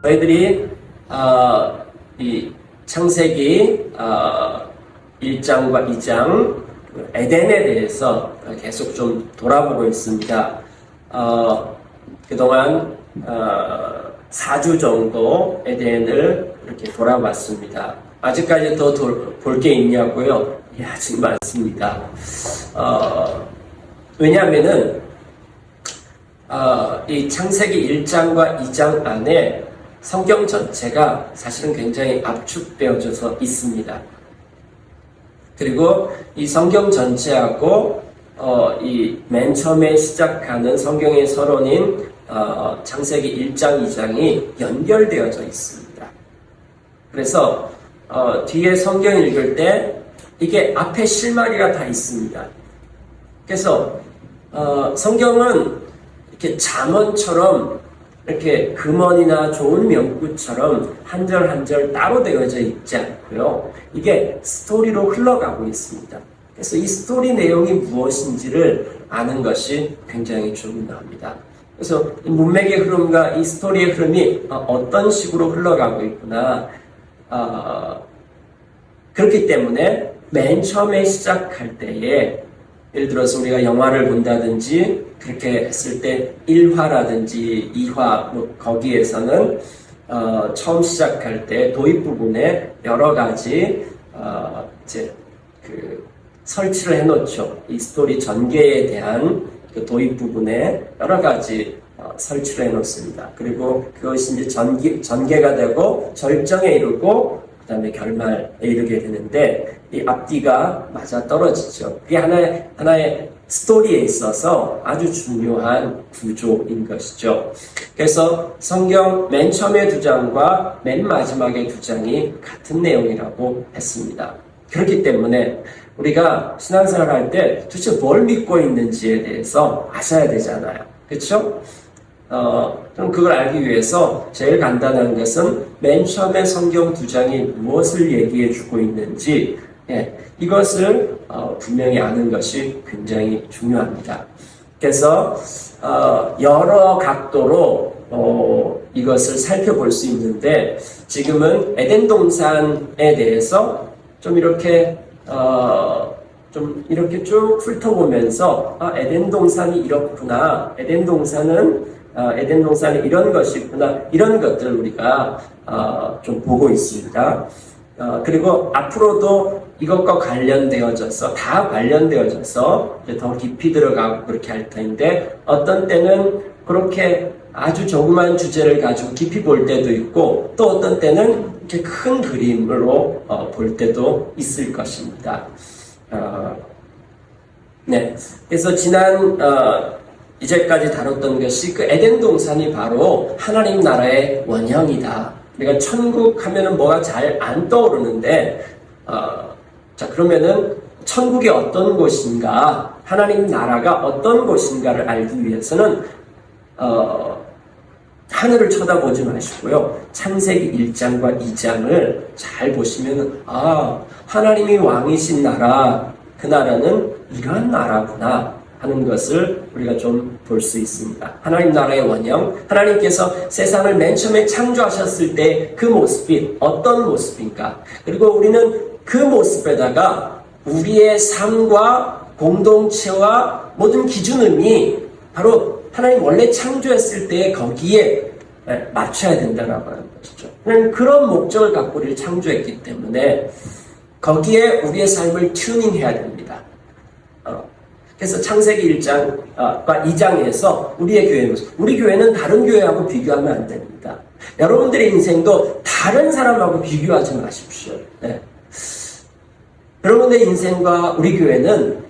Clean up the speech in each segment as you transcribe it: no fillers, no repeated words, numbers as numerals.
저희들이 이 창세기 1장과 2장 에덴에 대해서 계속 좀 돌아보고 있습니다. 그동안 4주 정도 에덴을 이렇게 돌아봤습니다. 아직까지 더 볼 게 있냐고요? 예, 아직 많습니다. 왜냐하면은 이 창세기 1장과 2장 안에 성경 전체가 사실은 굉장히 압축되어져서 있습니다. 그리고 이 성경 전체하고 이 맨 처음에 시작하는 성경의 서론인 창세기 1장, 2장이 연결되어져 있습니다. 그래서 뒤에 성경 읽을 때 이게 앞에 실마리가 다 있습니다. 그래서 성경은 이렇게 잠언처럼 이렇게 금언이나 좋은 명구처럼 한 절 한 절 따로 되어져 있지 않고요. 이게 스토리로 흘러가고 있습니다. 그래서 이 스토리 내용이 무엇인지를 아는 것이 굉장히 중요합니다. 그래서 이 문맥의 흐름과 이 스토리의 흐름이 어떤 식으로 흘러가고 있구나. 그렇기 때문에 맨 처음에 시작할 때에 예를 들어서 우리가 영화를 본다든지 그렇게 했을 때 1화라든지 2화 거기에서는 처음 시작할 때 도입 부분에 여러 가지 이제 그 설치를 해놓죠. 이 스토리 전개에 대한 그 도입 부분에 여러 가지 설치를 해놓습니다. 그리고 그것이 이제 전개가 되고 절정에 이르고 그 다음에 결말에 이르게 되는데 이 앞뒤가 맞아 떨어지죠. 그게 하나의 스토리에 있어서 아주 중요한 구조인 것이죠. 그래서 성경 맨 처음에 2장과 맨 마지막에 2장이 같은 내용이라고 했습니다. 그렇기 때문에 우리가 신앙생활 할 때 도대체 뭘 믿고 있는지에 대해서 아셔야 되잖아요. 그렇죠? 그럼 그걸 알기 위해서 제일 간단한 것은 맨 처음에 성경 2장이 무엇을 얘기해 주고 있는지 이것을 분명히 아는 것이 굉장히 중요합니다. 그래서 여러 각도로 이것을 살펴볼 수 있는데 지금은 에덴 동산에 대해서 좀 이렇게 쭉 훑어보면서 에덴 동산이 이렇구나, 에덴 동산에 이런 것이 있구나, 이런 것들을 우리가 좀 보고 있습니다. 그리고 앞으로도 이것과 관련되어져서 이제 더 깊이 들어가고 그렇게 할 텐데 어떤 때는 그렇게 아주 조그만 주제를 가지고 깊이 볼 때도 있고 또 어떤 때는 이렇게 큰 그림으로 볼 때도 있을 것입니다. 네, 그래서 지난 이제까지 다뤘던 것이 그 에덴 동산이 바로 하나님 나라의 원형이다. 우리가 천국 하면은 뭐가 잘 안 떠오르는데, 자, 그러면은 천국이 어떤 곳인가, 하나님 나라가 어떤 곳인가를 알기 위해서는, 하늘을 쳐다보지 마시고요. 창세기 1장과 2장을 잘 보시면은, 하나님이 왕이신 나라, 그 나라는 이러한 나라구나 하는 것을 우리가 좀 볼 수 있습니다. 하나님 나라의 원형, 하나님께서 세상을 맨 처음에 창조하셨을 때 그 모습이 어떤 모습인가? 그리고 우리는 그 모습에다가 우리의 삶과 공동체와 모든 기준음이 바로 하나님 원래 창조했을 때 거기에 맞춰야 된다라고 하는 것이죠. 그런 목적을 갖고 우리를 창조했기 때문에 거기에 우리의 삶을 튜닝해야 됩니다. 그래서 창세기 1장과 2장에서 우리의 교회 모습, 우리 교회는 다른 교회하고 비교하면 안 됩니다. 여러분들의 인생도 다른 사람하고 비교하지 마십시오. 네. 여러분의 인생과 우리 교회는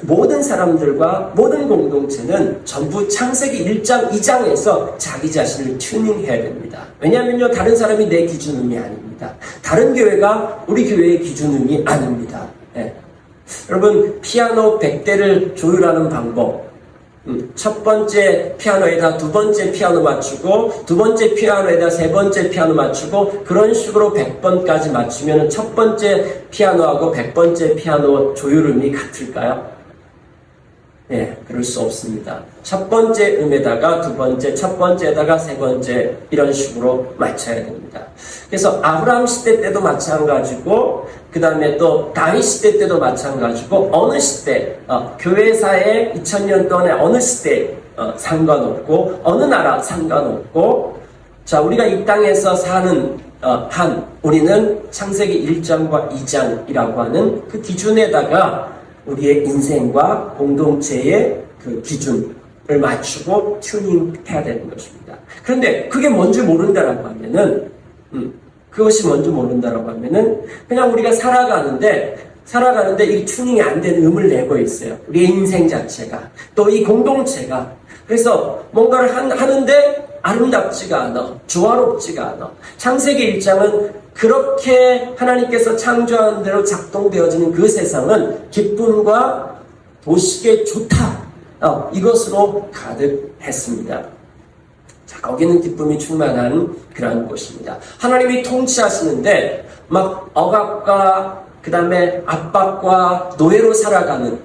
모든 사람들과 모든 공동체는 전부 창세기 1장, 2장에서 자기 자신을 튜닝해야 됩니다. 왜냐하면요, 다른 사람이 내 기준음이 아닙니다. 다른 교회가 우리 교회의 기준음이 아닙니다. 네. 여러분, 피아노 100대를 조율하는 방법, 첫 번째 피아노에다 두 번째 피아노 맞추고 두 번째 피아노에다 세 번째 피아노 맞추고 그런 식으로 100번까지 맞추면 첫 번째 피아노하고 100번째 피아노 조율음이 같을까요? 예, 그럴 수 없습니다. 첫 번째 음에다가 두 번째, 첫 번째에다가 세 번째 이런 식으로 맞춰야 됩니다. 그래서 아브라함 시대 때도 마찬가지고 그 다음에 또 다윗 시대 때도 마찬가지고 어느 시대, 교회사의 2000년 동안의 어느 시대 상관없고 어느 나라 상관없고 자 우리가 이 땅에서 사는 우리는 창세기 1장과 2장이라고 하는 그 기준에다가 우리의 인생과 공동체의 그 기준을 맞추고 튜닝해야 되는 것입니다. 그런데 그게 뭔지 모른다라고 하면은, 그것이 뭔지 모른다라고 하면은, 그냥 우리가 살아가는데 이 튜닝이 안 된 음을 내고 있어요. 우리의 인생 자체가. 또 이 공동체가. 그래서 뭔가를 하는데 아름답지가 않아. 조화롭지가 않아. 창세기 1장은 그렇게 하나님께서 창조한 대로 작동되어지는 그 세상은 기쁨과 도식에 좋다. 이것으로 가득했습니다. 자, 거기는 기쁨이 충만한 그러한 곳입니다. 하나님이 통치하시는데 막 억압과 그 다음에 압박과 노예로 살아가는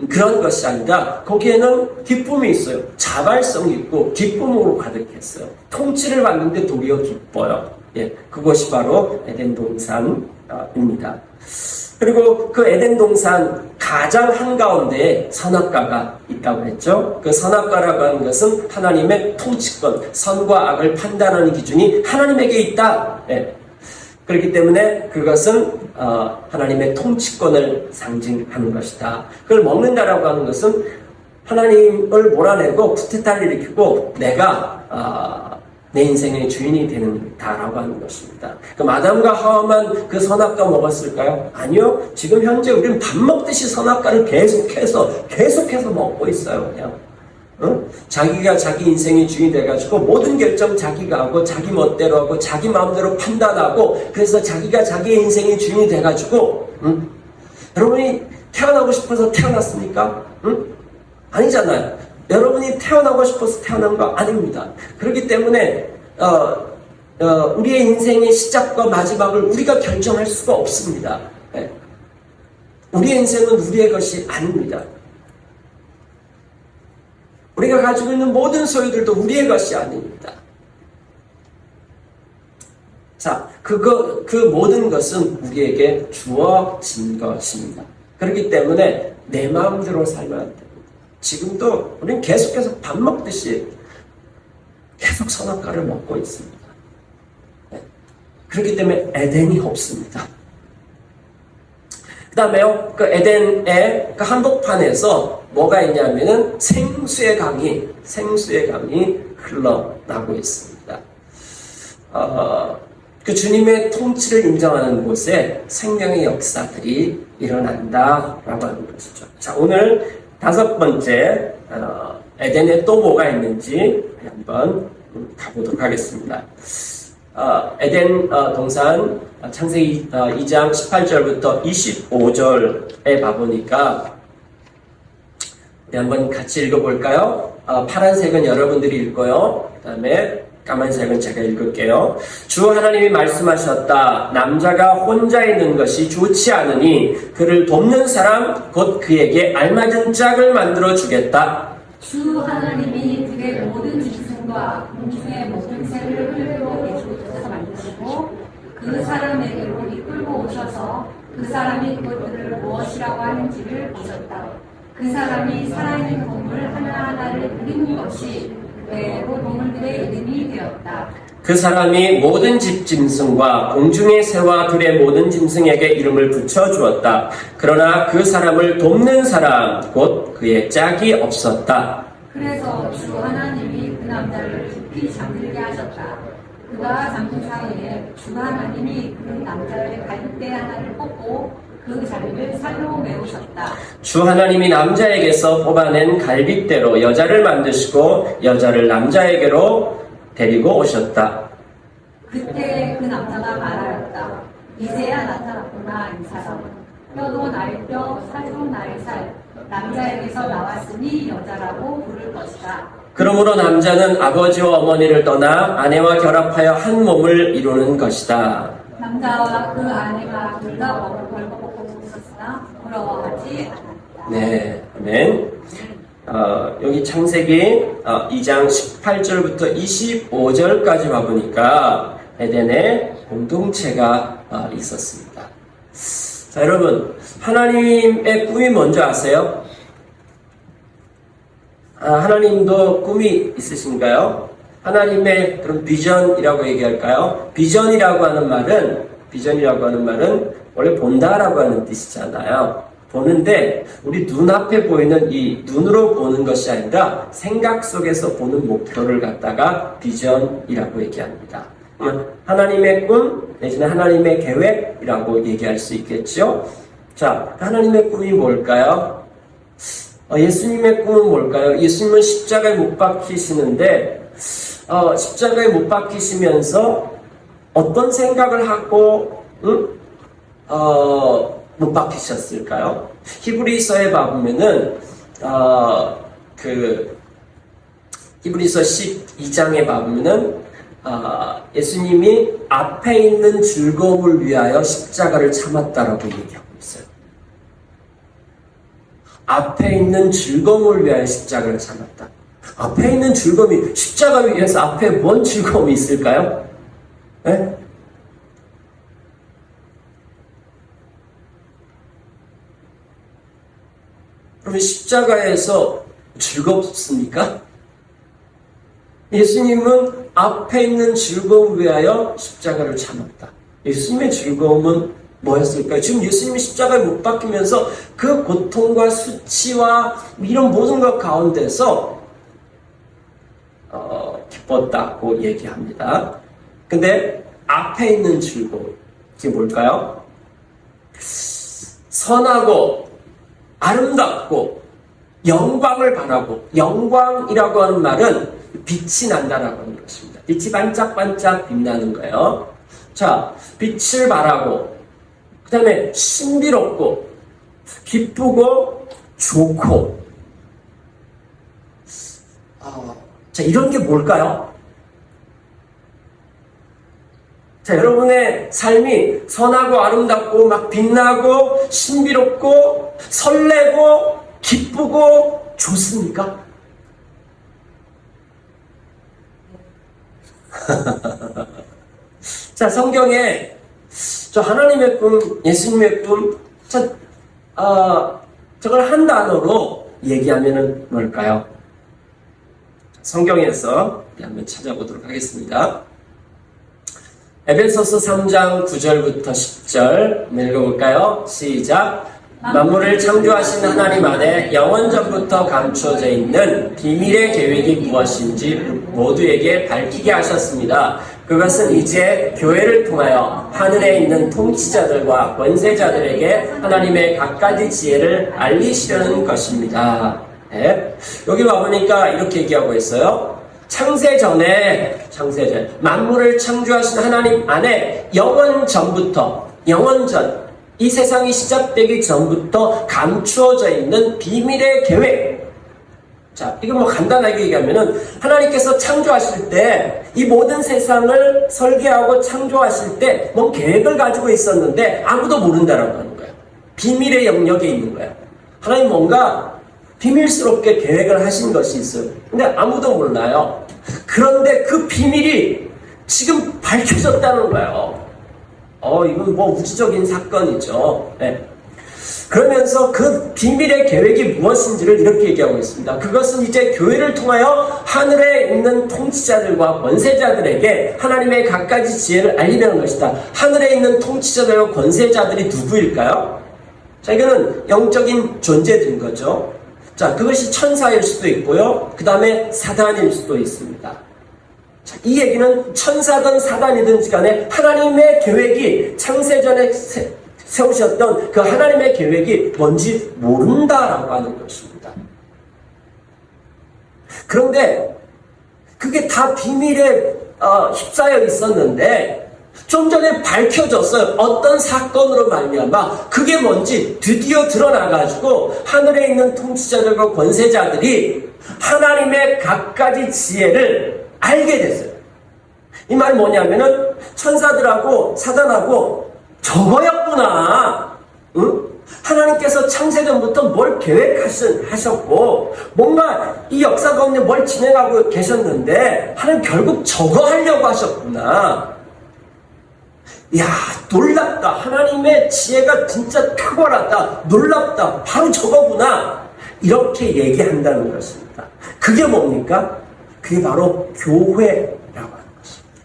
그런 것이 아니라 거기에는 기쁨이 있어요. 자발성이 있고 기쁨으로 가득했어요. 통치를 받는데 도리어 기뻐요. 예, 그것이 바로 에덴 동산입니다. 그리고 그 에덴 동산 가장 한가운데에 선악과가 있다고 했죠. 그 선악과라고 하는 것은 하나님의 통치권, 선과 악을 판단하는 기준이 하나님에게 있다. 예. 그렇기 때문에 그것은 하나님의 통치권을 상징하는 것이다. 그걸 먹는다라고 하는 것은 하나님을 몰아내고 쿠데타를 일으키고 내가 내 인생의 주인이 되는다라고 하는 것입니다. 그럼 아담과 하와만 그 선악과 먹었을까요? 아니요. 지금 현재 우리는 밥 먹듯이 선악과를 계속해서 먹고 있어요. 그냥. 자기가 자기 인생의 주인이 돼가지고 모든 결정 자기가 하고 자기 멋대로 하고 자기 마음대로 판단하고 그래서 자기가 자기의 인생의 주인이 돼가지고 여러분이 태어나고 싶어서 태어났습니까? 아니잖아요. 여러분이 태어나고 싶어서 태어난 거 아닙니다. 그렇기 때문에 우리의 인생의 시작과 마지막을 우리가 결정할 수가 없습니다. 네. 우리의 인생은 우리의 것이 아닙니다. 우리가 가지고 있는 모든 소유들도 우리의 것이 아닙니다. 자, 그 모든 것은 우리에게 주어진 것입니다. 그렇기 때문에 내 마음대로 살면 안 됩니다. 지금도 우리는 계속해서 밥 먹듯이 계속 선악과를 먹고 있습니다. 네. 그렇기 때문에 에덴이 없습니다. 그 다음에요, 그 에덴의 그 한복판에서 뭐가 있냐면은 생수의 강이 흘러나고 있습니다. 그 주님의 통치를 인정하는 곳에 생명의 역사들이 일어난다라고 하는 것이죠. 자, 오늘 5번째, 에덴에 또 뭐가 있는지 한번 가보도록 하겠습니다. 에덴 동산 창세기 2장 18절부터 25절에 가보니까 우리 한번 같이 읽어볼까요? 파란색은 여러분들이 읽고요. 그 다음에 까만색은 제가 읽을게요. 주 하나님이 말씀하셨다. 남자가 혼자 있는 것이 좋지 않으니 그를 돕는 사람 곧 그에게 알맞은 짝을 만들어 주겠다. 주 하나님이 그의 모든 짐승과 공중의 모든 새를 끌고 내주셔서 만드시고 그 사람에게로 이끌고 오셔서 그 사람이 그것들을 무엇이라고 하는지를 보셨다. 그 사람이 살아있는 동물 하나하나를 그리는 것이 그대로 동물들의 이름이 되었다. 그 사람이 모든 집짐승과 공중의 새와 들의 모든 짐승에게 이름을 붙여주었다. 그러나 그 사람을 돕는 사람 곧 그의 짝이 없었다. 그래서 주 하나님이 그 남자를 깊이 잠들게 하셨다. 그가 잠든 사이에 주 하나님이 그 남자의 갈빗대 하나를 뽑고 그 자리를 살로 메우셨다. 주 하나님이 남자에게서 뽑아낸 갈빗대로 여자를 만드시고 여자를 남자에게로 데리고 오셨다. 그때 그 남자가 말하였다. 이제야 나타났구나 이 사람은. 뼈도 나의 뼈, 살도 나의 살. 남자에게서 나왔으니 여자라고 부를 것이다. 그러므로 남자는 아버지와 어머니를 떠나 아내와 결합하여 한 몸을 이루는 것이다. 남자와 그 아내가 둘 다 벌거벗고 있었으나 부러워하지 않았다. 네, 아멘. 여기 창세기 2장 18절부터 25절까지 봐보니까 에덴에 공동체가 있었습니다. 자, 여러분, 하나님의 꿈이 뭔지 아세요? 하나님도 꿈이 있으신가요? 하나님의 그런 비전이라고 얘기할까요? 비전이라고 하는 말은 원래 본다라고 하는 뜻이잖아요. 보는데 우리 눈앞에 보이는 이 눈으로 보는 것이 아니라 생각 속에서 보는 목표를 갖다가 비전이라고 얘기합니다. 하나님의 꿈 내지는 하나님의 계획이라고 얘기할 수 있겠죠. 자, 하나님의 꿈이 뭘까요? 예수님의 꿈은 뭘까요? 예수님은 십자가에 못 박히시는데 십자가에 못 박히시면서 어떤 생각을 하고 못 박히셨을까요? 히브리서에 봐보면은 히브리서 12장에 봐보면은 예수님이 앞에 있는 즐거움을 위하여 십자가를 참았다라고 얘기하고 있어요. 앞에 있는 즐거움을 위하여 십자가를 참았다. 앞에 있는 즐거움이 십자가를 위해서 앞에 뭔 즐거움이 있을까요? 네? 그러면 십자가에서 즐겁습니까? 예수님은 앞에 있는 즐거움을 위하여 십자가를 참았다. 예수님의 즐거움은 뭐였을까요? 지금 예수님이 십자가에 못 박히면서 그 고통과 수치와 이런 모든 것 가운데서 기뻤다고 얘기합니다. 근데 앞에 있는 즐거움, 그게 뭘까요? 선하고 아름답고 영광을 바라고, 영광이라고 하는 말은 빛이 난다라고 하는 것입니다. 빛이 반짝반짝 빛나는 거예요. 자, 빛을 바라고, 그 다음에 신비롭고 기쁘고 좋고, 자, 이런 게 뭘까요? 자, 여러분의 삶이 선하고 아름답고 막 빛나고 신비롭고 설레고 기쁘고 좋습니까? 자, 성경에 저 하나님의 꿈, 예수님의 꿈, 저걸 한 단어로 얘기하면은 뭘까요? 성경에서 한번 찾아보도록 하겠습니다. 에베소서 3장 9절부터 10절 읽어볼까요? 시작. 만물을 창조하신 하나님 안에 영원전부터 감춰져 있는 비밀의 계획이 무엇인지 모두에게 밝히게 하셨습니다. 그것은 이제 교회를 통하여 하늘에 있는 통치자들과 권세자들에게 하나님의 갖가지 지혜를 알리시려는 것입니다. 네. 여기 와보니까 이렇게 얘기하고 있어요. 창세전 만물을 창조하신 하나님 안에 영원전부터, 이 세상이 시작되기 전부터 감추어져 있는 비밀의 계획. 자, 이거 간단하게 얘기하면은 하나님께서 창조하실 때 이 모든 세상을 설계하고 창조하실 때 뭔 계획을 가지고 있었는데 아무도 모른다라고 하는 거예요. 비밀의 영역에 있는 거예요. 하나님 뭔가 비밀스럽게 계획을 하신 것이 있어요. 근데 아무도 몰라요. 그런데 그 비밀이 지금 밝혀졌다는 거예요. 이건 우주적인 사건이죠. 네. 그러면서 그 비밀의 계획이 무엇인지를 이렇게 얘기하고 있습니다. 그것은 이제 교회를 통하여 하늘에 있는 통치자들과 권세자들에게 하나님의 갖가지 지혜를 알리려는 것이다. 하늘에 있는 통치자들과 권세자들이 누구일까요? 자, 이거는 영적인 존재들인 거죠. 자, 그것이 천사일 수도 있고요. 그 다음에 사단일 수도 있습니다. 자, 이 얘기는 천사든 사단이든지 간에 하나님의 계획이 창세전에 세우셨던 그 하나님의 계획이 뭔지 모른다라고 하는 것입니다. 그런데 그게 다 비밀에 휩싸여 있었는데 좀 전에 밝혀졌어요. 어떤 사건으로 말미암아 그게 뭔지 드디어 드러나가지고 하늘에 있는 통치자들과 권세자들이 하나님의 갖가지 지혜를 알게 됐어요. 이 말이 뭐냐면은 천사들하고 사단하고 저거였구나. 응? 하나님께서 창세전부터 뭘 계획하셨고 뭔가 이 역사 가운데 뭘 진행하고 계셨는데 하나님 결국 저거 하려고 하셨구나. 이야, 놀랍다. 하나님의 지혜가 진짜 탁월하다. 놀랍다. 바로 저거구나. 이렇게 얘기한다는 것입니다. 그게 뭡니까? 그게 바로 교회라고 하는 것입니다.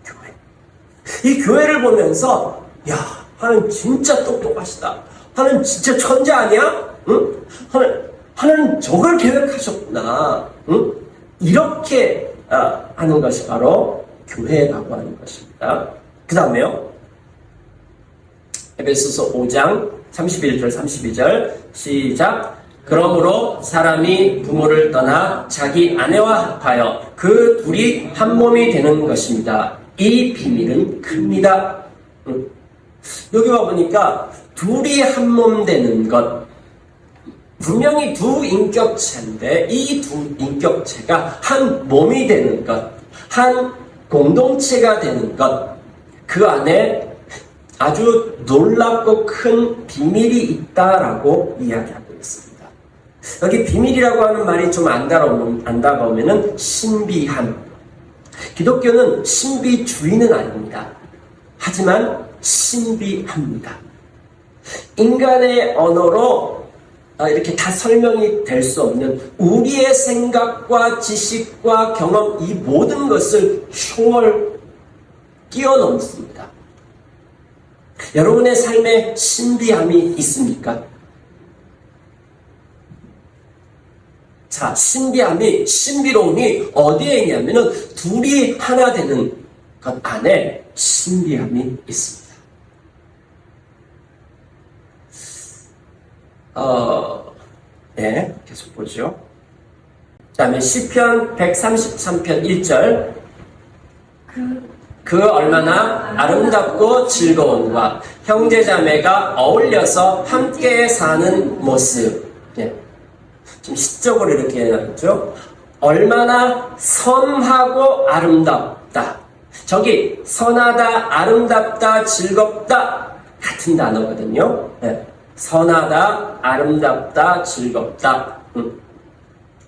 교회. 이 교회를 보면서 야, 하나님 진짜 똑똑하시다. 하나님 진짜 천재 아니야? 응? 하나님 저걸 계획하셨구나. 응? 이렇게 하는 것이 바로 교회라고 하는 것입니다. 그 다음에요. 에베소서 5장 31절 32절 시작. 그러므로 사람이 부모를 떠나 자기 아내와 합하여 그 둘이 한 몸이 되는 것입니다. 이 비밀은 큽니다. 여기 와보니까 둘이 한 몸 되는 것, 분명히 두 인격체인데 이 두 인격체가 한 몸이 되는 것, 한 공동체가 되는 것, 그 안에 아주 놀랍고 큰 비밀이 있다라고 이야기하고 있습니다. 여기 비밀이라고 하는 말이 좀 안 다가오면은 신비함. 기독교는 신비주의는 아닙니다. 하지만 신비합니다. 인간의 언어로 이렇게 다 설명이 될 수 없는 우리의 생각과 지식과 경험 이 모든 것을 뛰어넘습니다. 여러분의 삶에 신비함이 있습니까? 자, 신비로움이 어디에 있냐면은 둘이 하나 되는 것 안에 신비함이 있습니다. 네, 계속 보죠. 그 다음에 시편 133편 1절. 그 얼마나 아름답고 즐거운가. 형제자매가 어울려서 함께 사는 모습. 네. 좀 시적으로 이렇게 해놨죠. 얼마나 선하고 아름답다. 저기 선하다, 아름답다, 즐겁다 같은 단어거든요. 네. 선하다, 아름답다, 즐겁다.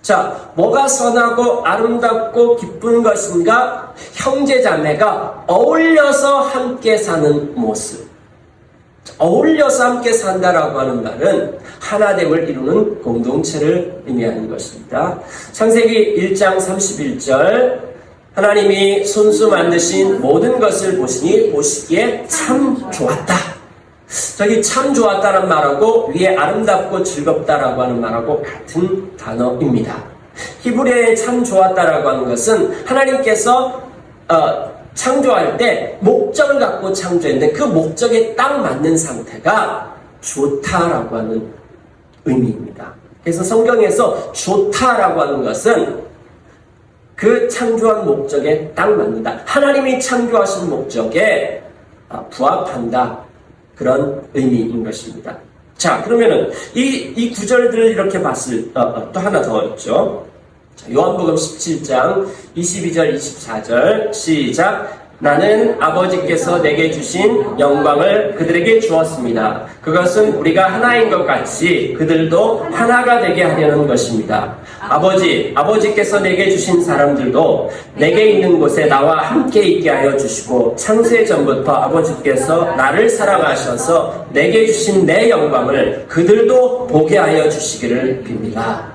자, 뭐가 선하고 아름답고 기쁜 것인가? 형제자매가 어울려서 함께 사는 모습. 어울려서 함께 산다라고 하는 말은 하나됨을 이루는 공동체를 의미하는 것입니다. 창세기 1장 31절 하나님이 손수 만드신 모든 것을 보시니 보시기에 참 좋았다. 저기 참 좋았다는 말하고 위에 아름답고 즐겁다라고 하는 말하고 같은 단어입니다. 히브리어에 참 좋았다라고 하는 것은 하나님께서 창조할 때 목적을 갖고 창조했는데 그 목적에 딱 맞는 상태가 좋다라고 하는 의미입니다. 그래서 성경에서 좋다라고 하는 것은 그 창조한 목적에 딱 맞는다. 하나님이 창조하신 목적에 부합한다. 그런 의미인 것입니다. 자, 그러면은 이 구절들을 이렇게 봤을 또 하나 더 있죠. 자, 요한복음 17장 22절 24절 시작. 나는 아버지께서 내게 주신 영광을 그들에게 주었습니다. 그것은 우리가 하나인 것 같이 그들도 하나가 되게 하려는 것입니다. 아버지께서 내게 주신 사람들도 내게 있는 곳에 나와 함께 있게 하여 주시고 창세 전부터 아버지께서 나를 사랑하셔서 내게 주신 내 영광을 그들도 보게 하여 주시기를 빕니다.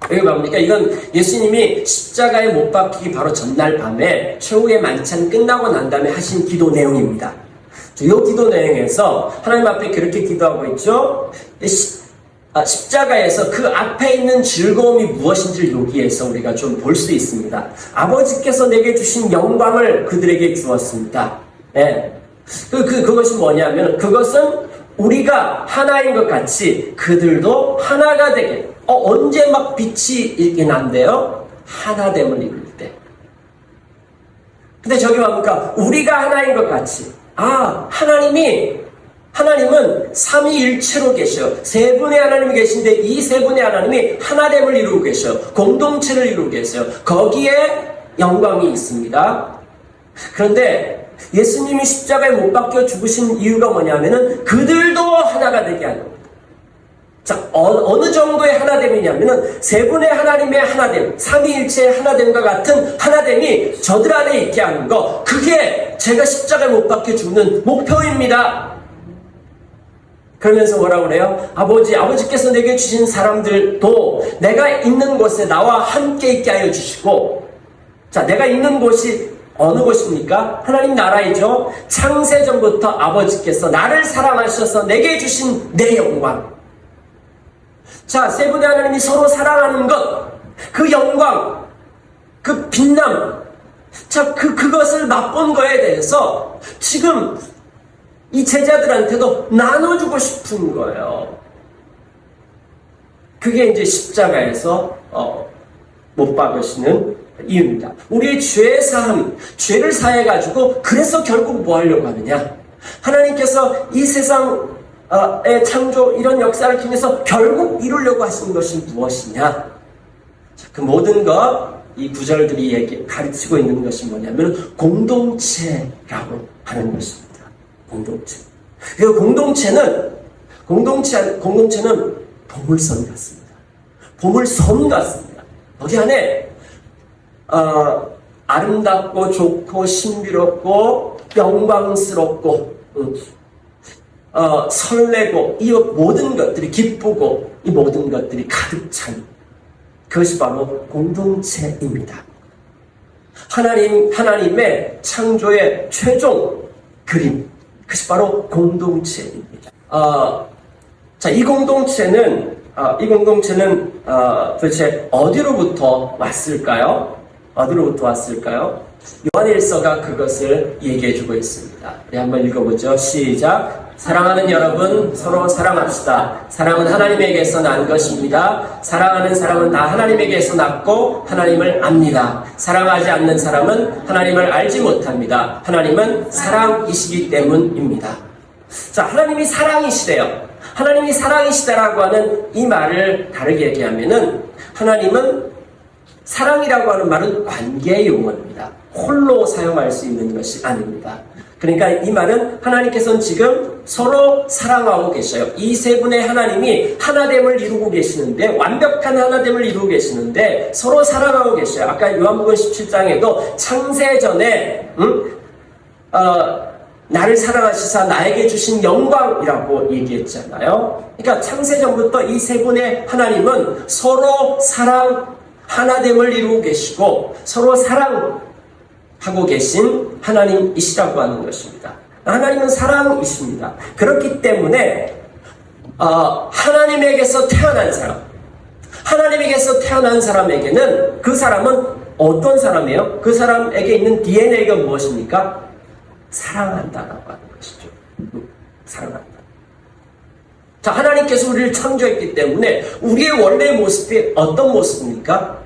여기 뭡니까? 이건 예수님이 십자가에 못 박히기 바로 전날 밤에 최후의 만찬 끝나고 난 다음에 하신 기도 내용입니다. 이 기도 내용에서 하나님 앞에 그렇게 기도하고 있죠. 십자가에서 그 앞에 있는 즐거움이 무엇인지를 여기에서 우리가 좀 볼 수 있습니다. 아버지께서 내게 주신 영광을 그들에게 주었습니다. 네. 그것이 뭐냐면 그것은 우리가 하나인 것 같이 그들도 하나가 되게. 언제 막 빛이 있긴 한데요. 하나됨을 이룰 때. 근데 저기 뭡니까? 우리가 하나인 것 같이. 하나님은 삼위일체로 계셔. 세 분의 하나님이 계신데 이 세 분의 하나님이 하나됨을 이루고 계셔. 공동체를 이루고 계세요. 거기에 영광이 있습니다. 그런데 예수님이 십자가에 못 박혀 죽으신 이유가 뭐냐면은 그들도 하나가 되게 하는 겁니다. 자, 어느 정도의 하나됨이냐면은 세 분의 하나님의 하나됨, 삼위일체의 하나됨과 같은 하나됨이 저들 안에 있게 하는 거, 그게 제가 십자가에 못 박혀 죽는 목표입니다. 그러면서 뭐라고 그래요? 아버지께서 내게 주신 사람들도 내가 있는 곳에 나와 함께 있게 하여 주시고, 자, 내가 있는 곳이 어느 곳입니까? 하나님 나라이죠. 창세전부터 아버지께서 나를 사랑하셔서 내게 주신 내 영광. 자, 세 분의 하나님이 서로 사랑하는 것, 그 영광, 그 빛남, 자, 그것을 맛본 거에 대해서 지금 이 제자들한테도 나눠주고 싶은 거예요. 그게 이제 십자가에서 못 박으시는 이유입니다. 우리의 죄의 사함, 죄를 사해가지고 그래서 결국 뭐 하려고 하느냐? 하나님께서 이 세상의 창조 이런 역사를 통해서 결국 이루려고 하시는 것이 무엇이냐? 자, 그 모든 것, 이 구절들이 가르치고 있는 것이 뭐냐면 공동체라고 하는 것입니다. 공동체. 그 공동체는 보물선 같습니다. 보물섬 같습니다. 거기 안에 아름답고 좋고 신비롭고 영광스럽고 설레고 이 모든 것들이 기쁘고 이 모든 것들이 가득 찬 그것이 바로 공동체입니다. 하나님의 창조의 최종 그림, 그것이 바로 공동체입니다. 자, 이 공동체는 도대체 어디로부터 왔을까요? 요한일서가 그것을 얘기해주고 있습니다. 우리 한번 읽어보죠. 시작. 사랑하는 여러분, 서로 사랑합시다. 사랑은 하나님에게서 난 것입니다. 사랑하는 사람은 다 하나님에게서 났고 하나님을 압니다. 사랑하지 않는 사람은 하나님을 알지 못합니다. 하나님은 사랑이시기 때문입니다. 자, 하나님이 사랑이시래요. 하나님이 사랑이시다라고 하는 이 말을 다르게 얘기하면은, 하나님은 사랑이라고 하는 말은 관계 용어입니다. 홀로 사용할 수 있는 것이 아닙니다. 그러니까 이 말은 하나님께서는 지금 서로 사랑하고 계셔요. 이 세 분의 하나님이 하나됨을 이루고 계시는데, 완벽한 하나됨을 이루고 계시는데 서로 사랑하고 계셔요. 아까 요한복음 17장에도 창세전에 나를 사랑하시사 나에게 주신 영광이라고 얘기했잖아요. 그러니까 창세전부터 이 세 분의 하나님은 서로 하나됨을 이루고 계시고 서로 사랑하고 계신 하나님이시라고 하는 것입니다. 하나님은 사랑이십니다. 그렇기 때문에 하나님에게서 태어난 사람에게는 그 사람은 어떤 사람이에요? 그 사람에게 있는 DNA가 무엇입니까? 사랑한다라고 하는 것이죠. 사랑한다. 자, 하나님께서 우리를 창조했기 때문에 우리의 원래 모습이 어떤 모습입니까?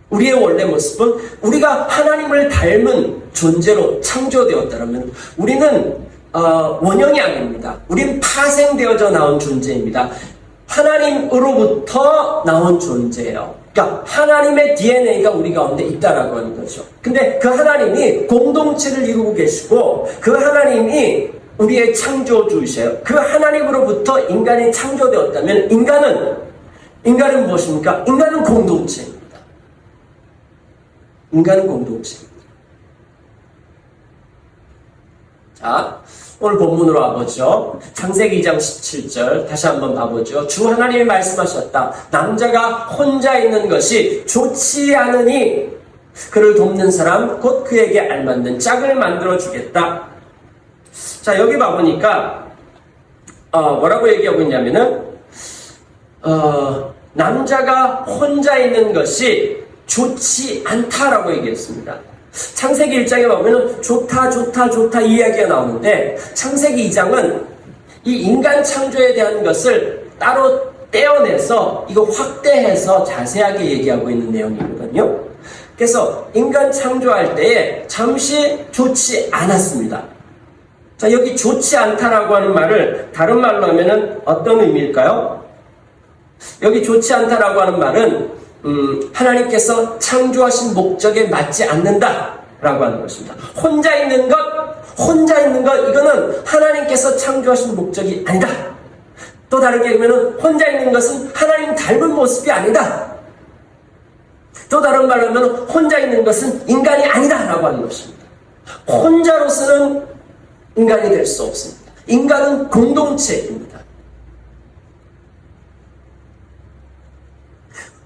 우리의 원래 모습은 우리가 하나님을 닮은 존재로 창조되었다면 우리는 원형이 아닙니다. 우리는 파생되어져 나온 존재입니다. 하나님으로부터 나온 존재예요. 그러니까 하나님의 DNA가 우리 가운데 있다라고 하는 거죠. 근데 그 하나님이 공동체를 이루고 계시고 그 하나님이 우리의 창조주이세요. 그 하나님으로부터 인간이 창조되었다면 인간은 무엇입니까? 인간은 공동체입니다. 인간은 공동체입니다. 자, 오늘 본문으로 와보죠. 창세기 2장 17절 다시 한번 봐보죠. 주 하나님이 말씀하셨다. 남자가 혼자 있는 것이 좋지 않으니 그를 돕는 사람 곧 그에게 알맞는 짝을 만들어 주겠다. 자, 여기 봐보니까 뭐라고 얘기하고 있냐면은 남자가 혼자 있는 것이 좋지 않다라고 얘기했습니다. 창세기 1장에 보면은 좋다 이 이야기가 나오는데 창세기 2장은 이 인간 창조에 대한 것을 따로 떼어내서 이거 확대해서 자세하게 얘기하고 있는 내용이거든요. 그래서 인간 창조할 때에 잠시 좋지 않았습니다. 자, 여기 좋지 않다라고 하는 말을 다른 말로 하면은 어떤 의미일까요? 여기 좋지 않다라고 하는 말은 하나님께서 창조하신 목적에 맞지 않는다. 라고 하는 것입니다. 혼자 있는 것, 이거는 하나님께서 창조하신 목적이 아니다. 또 다르게 보면 혼자 있는 것은 하나님 닮은 모습이 아니다. 또 다른 말로 하면 혼자 있는 것은 인간이 아니다 라고 하는 것입니다. 혼자로서는 인간이 될 수 없습니다. 인간은 공동체입니다.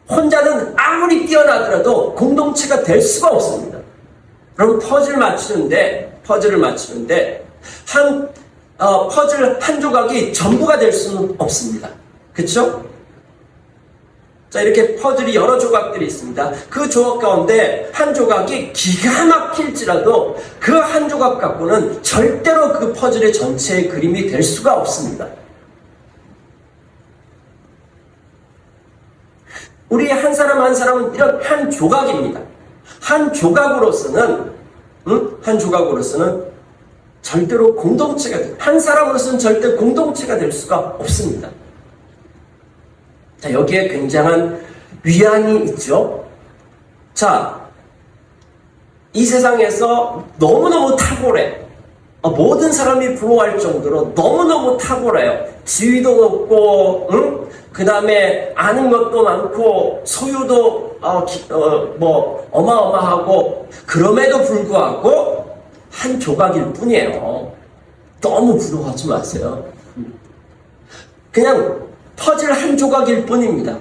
혼자는 아무리 뛰어나더라도 공동체가 될 수가 없습니다. 여러분 퍼즐을 맞추는데 퍼즐 한 조각이 전부가 될 수는 없습니다. 그렇죠? 자, 이렇게 퍼즐이 여러 조각들이 있습니다. 그 조각 가운데 한 조각이 기가 막힐지라도 그 한 조각 갖고는 절대로 그 퍼즐의 전체의 그림이 될 수가 없습니다. 우리 한 사람 한 사람은 이런 한 조각입니다. 한 조각으로서는 절대로 공동체가, 한 사람으로서는 절대 공동체가 될 수가 없습니다. 자, 여기에 굉장한 위안이 있죠. 자, 이 세상에서 너무너무 탁월해. 모든 사람이 부러워할 정도로 너무너무 탁월해요. 지위도 높고, 그 다음에 아는 것도 많고, 소유도 어마어마하고, 그럼에도 불구하고 한 조각일 뿐이에요. 너무 부러워하지 마세요. 그냥 퍼즐 한 조각일 뿐입니다.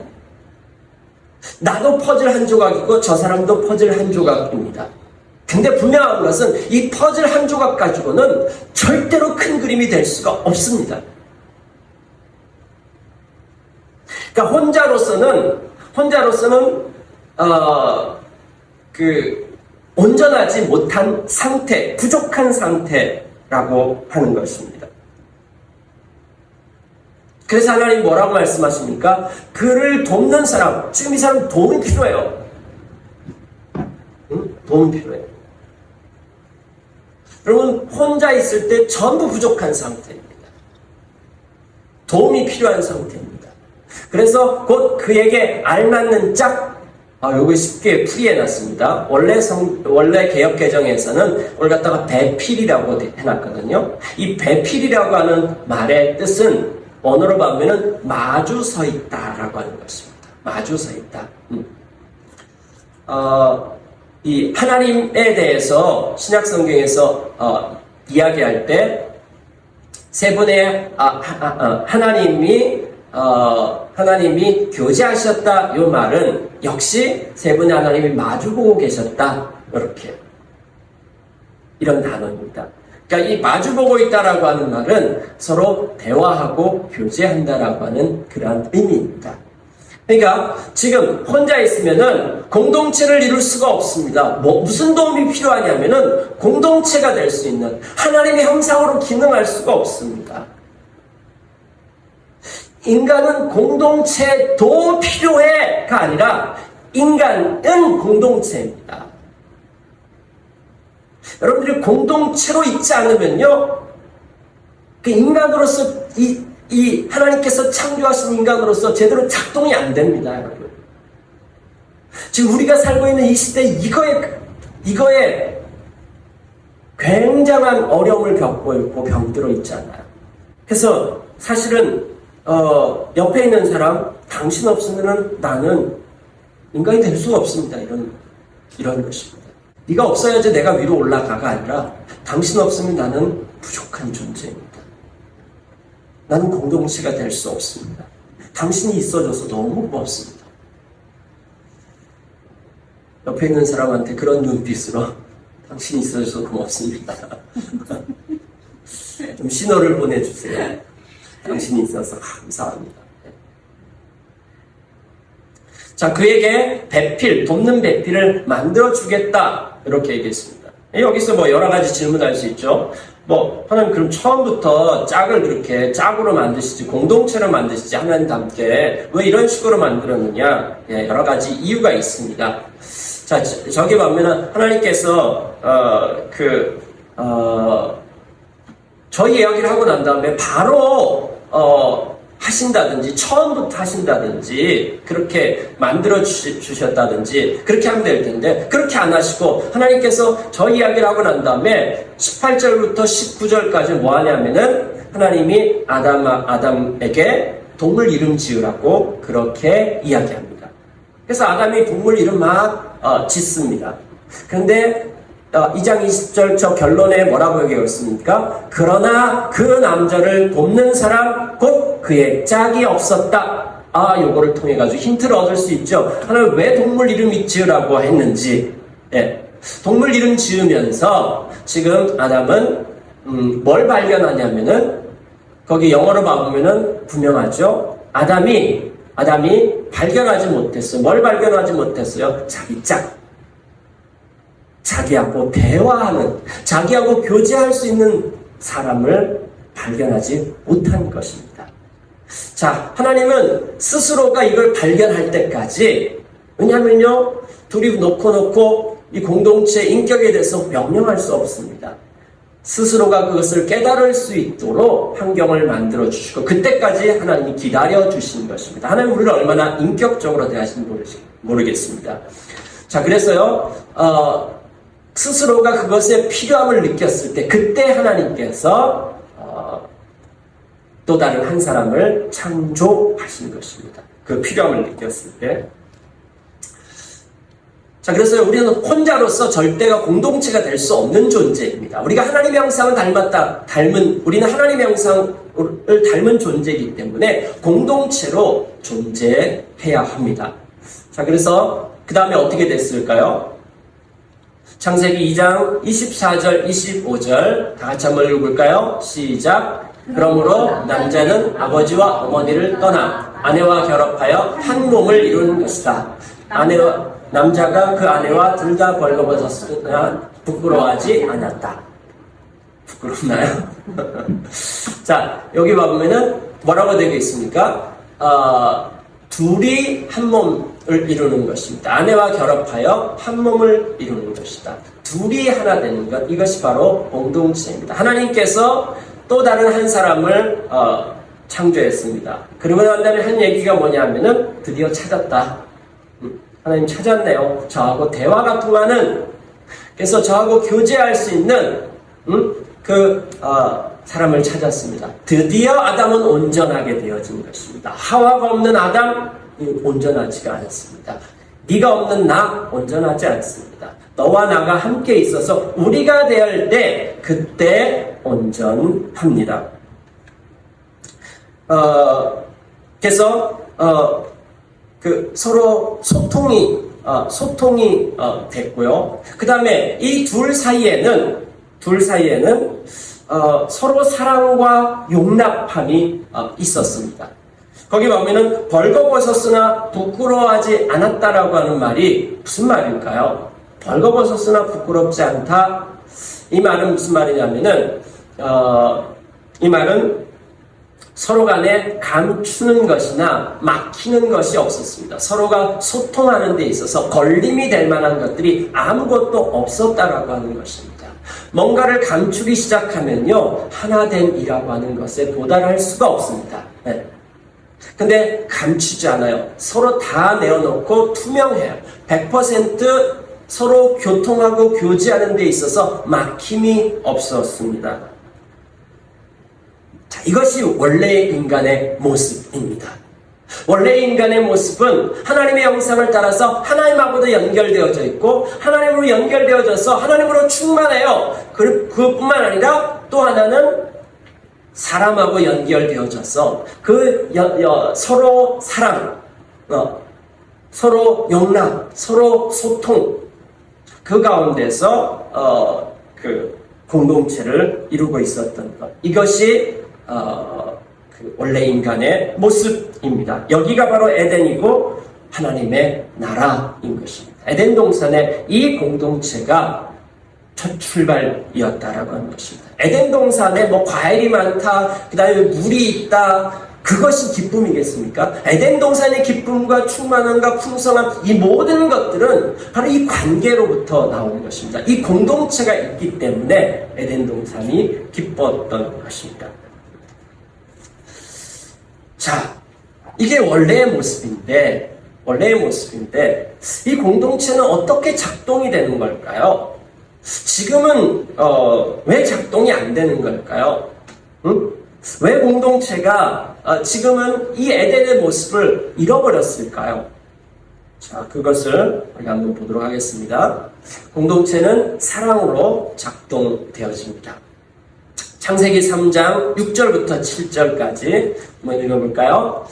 나도 퍼즐 한 조각이고 저 사람도 퍼즐 한 조각입니다. 근데 분명한 것은 이 퍼즐 한 조각 가지고는 절대로 큰 그림이 될 수가 없습니다. 그러니까 혼자로서는 온전하지 못한 상태, 부족한 상태라고 하는 것입니다. 그래서 하나님 뭐라고 말씀하십니까? 그를 돕는 사람, 지금 이 사람 도움이 필요해요. 도움이 필요해요. 여러분, 혼자 있을 때 전부 부족한 상태입니다. 도움이 필요한 상태입니다. 그래서 곧 그에게 알맞는 짝, 요거 쉽게 풀이해놨습니다. 원래 개역개정에서는 오늘 갖다가 배필이라고 해놨거든요. 이 배필이라고 하는 말의 뜻은 언어로 보면은 마주 서 있다라고 하는 것입니다. 마주 서 있다. 이 하나님에 대해서 신약 성경에서 이야기할 때 세 분의 하나님이 교제하셨다. 이 말은 역시 세 분의 하나님이 마주보고 계셨다. 이런 단어입니다. 그러니까 이 마주보고 있다라고 하는 말은 서로 대화하고 교제한다라고 하는 그러한 의미입니다. 그러니까 지금 혼자 있으면은 공동체를 이룰 수가 없습니다. 무슨 도움이 필요하냐면은 공동체가 될 수 있는 하나님의 형상으로 기능할 수가 없습니다. 인간은 공동체도 필요해가 아니라 인간은 공동체입니다. 여러분들이 공동체로 있지 않으면요, 그 인간으로서 이 하나님께서 창조하신 인간으로서 제대로 작동이 안 됩니다, 여러분. 지금 우리가 살고 있는 이 시대에 이거에 굉장한 어려움을 겪고 있고 병들어 있잖아요. 그래서 사실은 옆에 있는 사람, 당신 없으면은 나는 인간이 될 수가 없습니다. 이런 것입니다. 네가 없어야지 내가 위로 올라가가 아니라 당신 없으면 나는 부족한 존재입니다. 나는 공동체가 될 수 없습니다. 당신이 있어줘서 너무 고맙습니다. 옆에 있는 사람한테 그런 눈빛으로 당신이 있어줘서 고맙습니다. 좀 신호를 보내주세요. 당신이 있어서 감사합니다. 자, 그에게 배필, 돕는 배필을 만들어주겠다. 이렇게 얘기했습니다. 여기서 여러 가지 질문할 수 있죠. 하나님 그럼 처음부터 짝을 그렇게 짝으로 만드시지, 공동체로 만드시지, 하나님과 함께 왜 이런 식으로 만들었느냐? 여러 가지 이유가 있습니다. 자, 저기 보면은 하나님께서, 저희 이야기를 하고 난 다음에 바로, 하신다든지 처음부터 하신다든지 그렇게 만들어 주셨다든지 그렇게 하면 될 텐데 그렇게 안 하시고 하나님께서 저 이야기를 하고 난 다음에 18절부터 19절까지 뭐 하냐면은 하나님이 아담에게 동물 이름 지으라고 그렇게 이야기합니다. 그래서 아담이 동물 이름 막 짓습니다. 그런데 2장 20절 저 결론에 뭐라고 얘기했습니까? 그러나 그 남자를 돕는 사람 곧 그의 짝이 없었다. 요거를 통해 가지고 힌트를 얻을 수 있죠. 하나님 왜 동물 이름 지으라고 했는지. 예. 동물 이름 지으면서 지금 아담은 뭘 발견하냐면은 거기 영어로 봐보면은 분명하죠. 아담이 발견하지 못했어요. 뭘 발견하지 못했어요? 자기 짝. 자기하고 대화하는, 자기하고 교제할 수 있는 사람을 발견하지 못한 것입니다. 자, 하나님은 스스로가 이걸 발견할 때까지, 왜냐하면요, 둘이 놓고 이 공동체 인격에 대해서 명령할 수 없습니다. 스스로가 그것을 깨달을 수 있도록 환경을 만들어 주시고 그때까지 하나님이 기다려 주신 것입니다. 하나님 우리를 얼마나 인격적으로 대하시는지 모르겠습니다. 자, 그래서요, 스스로가 그것의 필요함을 느꼈을 때 그때 하나님께서 또 다른 한 사람을 창조하신 것입니다. 그 필요함을 느꼈을 때. 자, 그래서 우리는 혼자로서 절대가 공동체가 될 수 없는 존재입니다. 우리가 하나님의 형상을 우리는 하나님의 형상을 닮은 존재이기 때문에 공동체로 존재해야 합니다. 자, 그래서 그 다음에 어떻게 됐을까요? 창세기 2장 24절, 25절 다 같이 한번 읽어볼까요? 시작. 그러므로 남자는 아버지와 어머니를 떠나 아내와 결합하여 한 몸을 이루는 것이다. 남자가 그 아내와 둘 다 벌거벗었으나 부끄러워하지 않았다. 부끄럽나요? 자, 여기 보면은 뭐라고 되어 있습니까? 둘이 한 몸을 이루는 것입니다. 아내와 결합하여 한 몸을 이루는 것이다. 둘이 하나 되는 것, 이것이 바로 공동체입니다. 하나님께서 또 다른 한 사람을 창조했습니다. 그러고 난 다음에 한 얘기가 뭐냐면은 드디어 찾았다. 하나님 찾았네요. 저하고 대화가 통하는, 그래서 저하고 교제할 수 있는 사람을 찾았습니다. 드디어 아담은 온전하게 되어진 것입니다. 하와가 없는 아담 온전하지가 않습니다. 네가 없는 나 온전하지 않습니다. 너와 나가 함께 있어서 우리가 될 때 그때 온전합니다. 그래서 서로 소통이 됐고요. 그 다음에 이 둘 사이에는 서로 사랑과 용납함이 있었습니다. 거기 보면은 벌거벗었으나 부끄러워하지 않았다라고 하는 말이 무슨 말일까요? 벌거벗었으나 부끄럽지 않다. 이 말은 무슨 말이냐면은 이 말은 서로 간에 감추는 것이나 막히는 것이 없었습니다. 서로가 소통하는 데 있어서 걸림이 될 만한 것들이 아무것도 없었다라고 하는 것입니다. 뭔가를 감추기 시작하면요, 하나된 이라고 하는 것에 도달할 수가 없습니다. 네. 근데 감추지 않아요. 서로 다 내어놓고 투명해요. 100% 서로 교통하고 교제하는 데 있어서 막힘이 없었습니다. 자, 이것이 원래의 인간의 모습입니다. 원래의 인간의 모습은 하나님의 형상을 따라서 하나님하고도 연결되어져 있고 하나님으로 연결되어져서 하나님으로 충만해요. 그뿐만 아니라 또 하나는 사람하고 연결되어져서 서로 사랑, 서로 용납, 서로 소통, 그 가운데서 공동체를 이루고 있었던 것. 이것이 원래 인간의 모습입니다. 여기가 바로 에덴이고 하나님의 나라인 것입니다. 에덴 동산의 이 공동체가 첫 출발이었다라고 하는 것입니다. 에덴 동산에 과일이 많다, 그 다음에 물이 있다, 그것이 기쁨이겠습니까? 에덴 동산의 기쁨과 충만함과 풍성함, 이 모든 것들은 바로 이 관계로부터 나오는 것입니다. 이 공동체가 있기 때문에 에덴 동산이 기뻤던 것입니다. 자, 이게 원래의 모습인데 이 공동체는 어떻게 작동이 되는 걸까요? 지금은 왜 작동이 안 되는 걸까요? 응? 왜 공동체가 지금은 이 에덴의 모습을 잃어버렸을까요? 자, 그것을 우리 한번 보도록 하겠습니다. 공동체는 사랑으로 작동되어집니다. 창세기 3장 6절부터 7절까지 한번 읽어볼까요?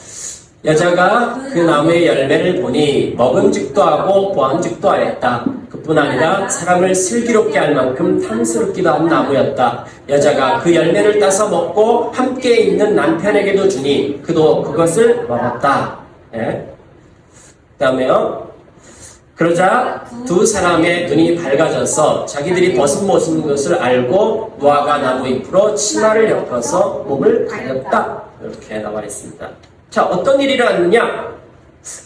여자가 그 나무의 열매를 보니 먹음직도 하고 보암직도 하였다. 그뿐 아니라 사람을 슬기롭게 할 만큼 탐스럽기도 한 나무였다. 여자가 그 열매를 따서 먹고 함께 있는 남편에게도 주니 그도 그것을 먹었다. 예. 그 다음에요. 그러자 두 사람의 눈이 밝아져서 자기들이 벗은 것을 알고 무화과 나무 잎으로 치마를 엮어서 몸을 가렸다. 이렇게 나와 있습니다. 자, 어떤 일이 일어났느냐?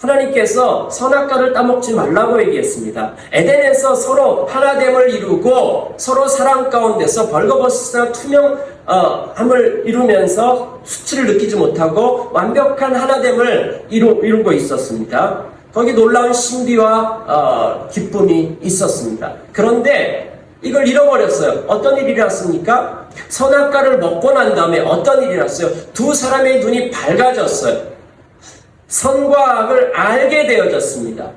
하나님께서 선악과를 따먹지 말라고 얘기했습니다. 에덴에서 서로 하나됨을 이루고 서로 사랑 가운데서 벌거벗으나 투명함을 이루면서 수치를 느끼지 못하고 완벽한 하나됨을 이루고 있었습니다. 거기 놀라운 신비와 기쁨이 있었습니다. 그런데 이걸 잃어버렸어요. 어떤 일이 일어났습니까? 선악과를 먹고 난 다음에 어떤 일이 일어났어요? 두 사람의 눈이 밝아졌어요. 선과 악을 알게 되어졌습니다.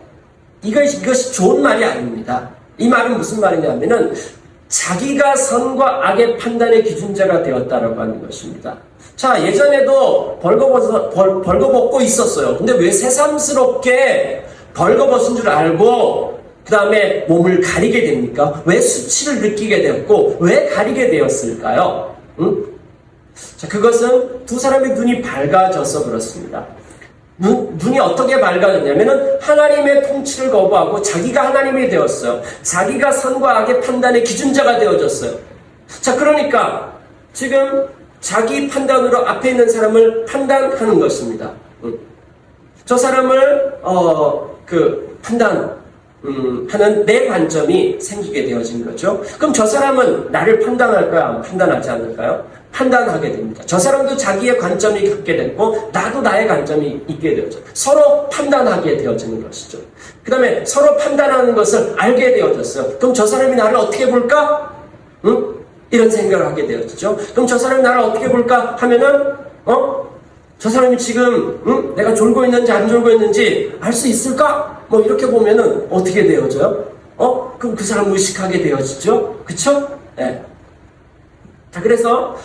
이것이 좋은 말이 아닙니다. 이 말은 무슨 말이냐면은 자기가 선과 악의 판단의 기준자가 되었다라고 하는 것입니다. 자, 예전에도 벌거벗고 있었어요. 근데 왜 새삼스럽게 벌거벗은 줄 알고 그 다음에 몸을 가리게 됩니까? 왜 수치를 느끼게 되었고 왜 가리게 되었을까요? 응? 자, 그것은 두 사람의 눈이 밝아져서 그렇습니다. 눈이 어떻게 밝아졌냐면은 하나님의 통치를 거부하고 자기가 하나님이 되었어요. 자기가 선과 악의 판단의 기준자가 되어졌어요. 자, 그러니까 지금 자기 판단으로 앞에 있는 사람을 판단하는 것입니다. 저 사람을 하는 내 관점이 생기게 되어진 거죠. 그럼 저 사람은 나를 판단할까요? 판단하지 않을까요? 판단하게 됩니다. 저 사람도 자기의 관점이 갖게 됐고 나도 나의 관점이 있게 되어져. 서로 판단하게 되어지는 것이죠. 그 다음에 서로 판단하는 것을 알게 되어졌어요. 그럼 저 사람이 나를 어떻게 볼까? 응? 이런 생각을 하게 되어지죠. 그럼 저 사람이 나를 어떻게 볼까 하면은 저 사람이 지금 내가 졸고 있는지 안 졸고 있는지 알 수 있을까? 뭐 이렇게 보면은 어떻게 되어져요? 그럼 그 사람 의식하게 되어지죠. 그쵸? 네. 자, 그래서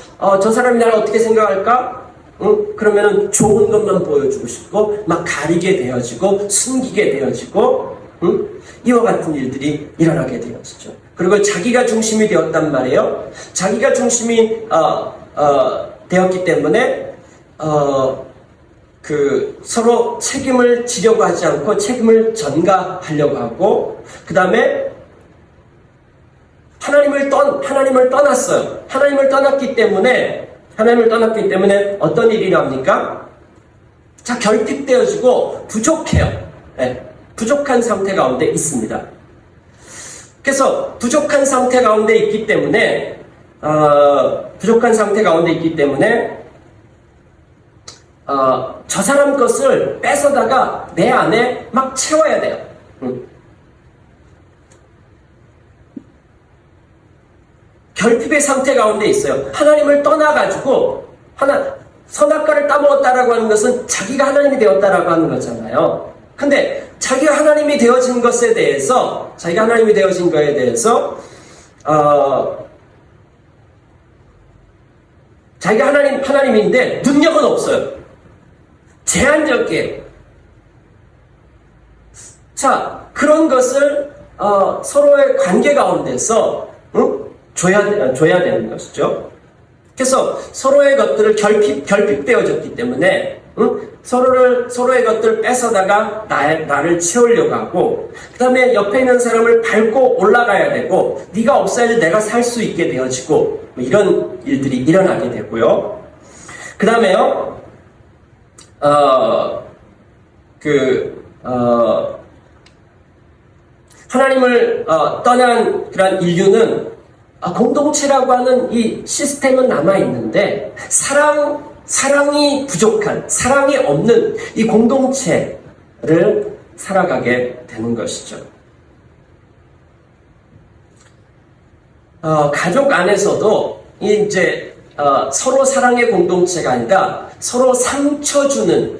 저 사람이 나를 어떻게 생각할까? 그러면은 좋은 것만 보여주고 싶고 막 가리게 되어지고 숨기게 되어지고 이와 같은 일들이 일어나게 되어지죠. 그리고 자기가 중심이 되었단 말이에요. 자기가 중심이 되었기 때문에 서로 책임을 지려고 하지 않고 책임을 전가하려고 하고, 그 다음에 하나님을 떠났어요. 하나님을 떠났기 때문에 어떤 일이 일어납니까? 자, 결핍되어지고 부족해요. 네, 부족한 상태 가운데 있습니다. 그래서 부족한 상태 가운데 있기 때문에 저 사람 것을 뺏어다가 내 안에 막 채워야 돼요. 결핍의 상태 가운데 있어요. 하나님을 떠나가지고 선악과를 따먹었다라고 하는 것은 자기가 하나님이 되었다라고 하는 거잖아요. 근데 자기가 하나님이 되어진 것에 대해서 자기가 하나님인데 능력은 없어요. 제한적이에요. 자, 그런 것을 서로의 관계 가운데서 줘야 되는 것이죠. 그래서 서로의 것들을 결핍되어졌기 때문에 서로의 것들을 뺏어다가 나를 채우려고 하고, 그 다음에 옆에 있는 사람을 밟고 올라가야 되고, 네가 없어야지 내가 살 수 있게 되어지고, 뭐 이런 일들이 일어나게 되고요. 그 다음에요, 하나님을 떠난 그런 인류는 공동체라고 하는 이 시스템은 남아있는데 사랑이 부족한, 사랑이 없는 이 공동체를 살아가게 되는 것이죠. 가족 안에서도 이제 서로 사랑의 공동체가 아니라 서로 상처 주는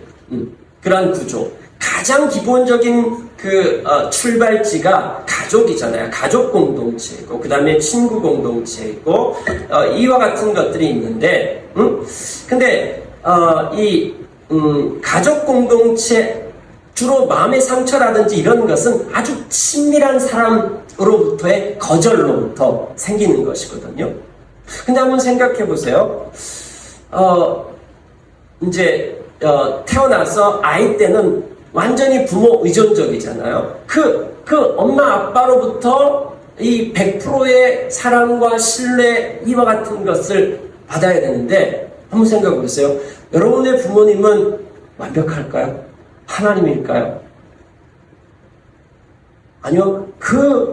그러한 구조. 가장 기본적인 출발지가 가족이잖아요. 가족 공동체이고, 그 다음에 친구 공동체이고, 이와 같은 것들이 있는데, 근데, 가족 공동체, 주로 마음의 상처라든지 이런 것은 아주 친밀한 사람으로부터의 거절로부터 생기는 것이거든요. 근데 한번 생각해 보세요. 태어나서 아이 때는 완전히 부모 의존적이잖아요. 그 엄마 아빠로부터 이 100%의 사랑과 신뢰 이와 같은 것을 받아야 되는데, 한번 생각해 보세요. 여러분의 부모님은 완벽할까요? 하나님일까요? 아니요.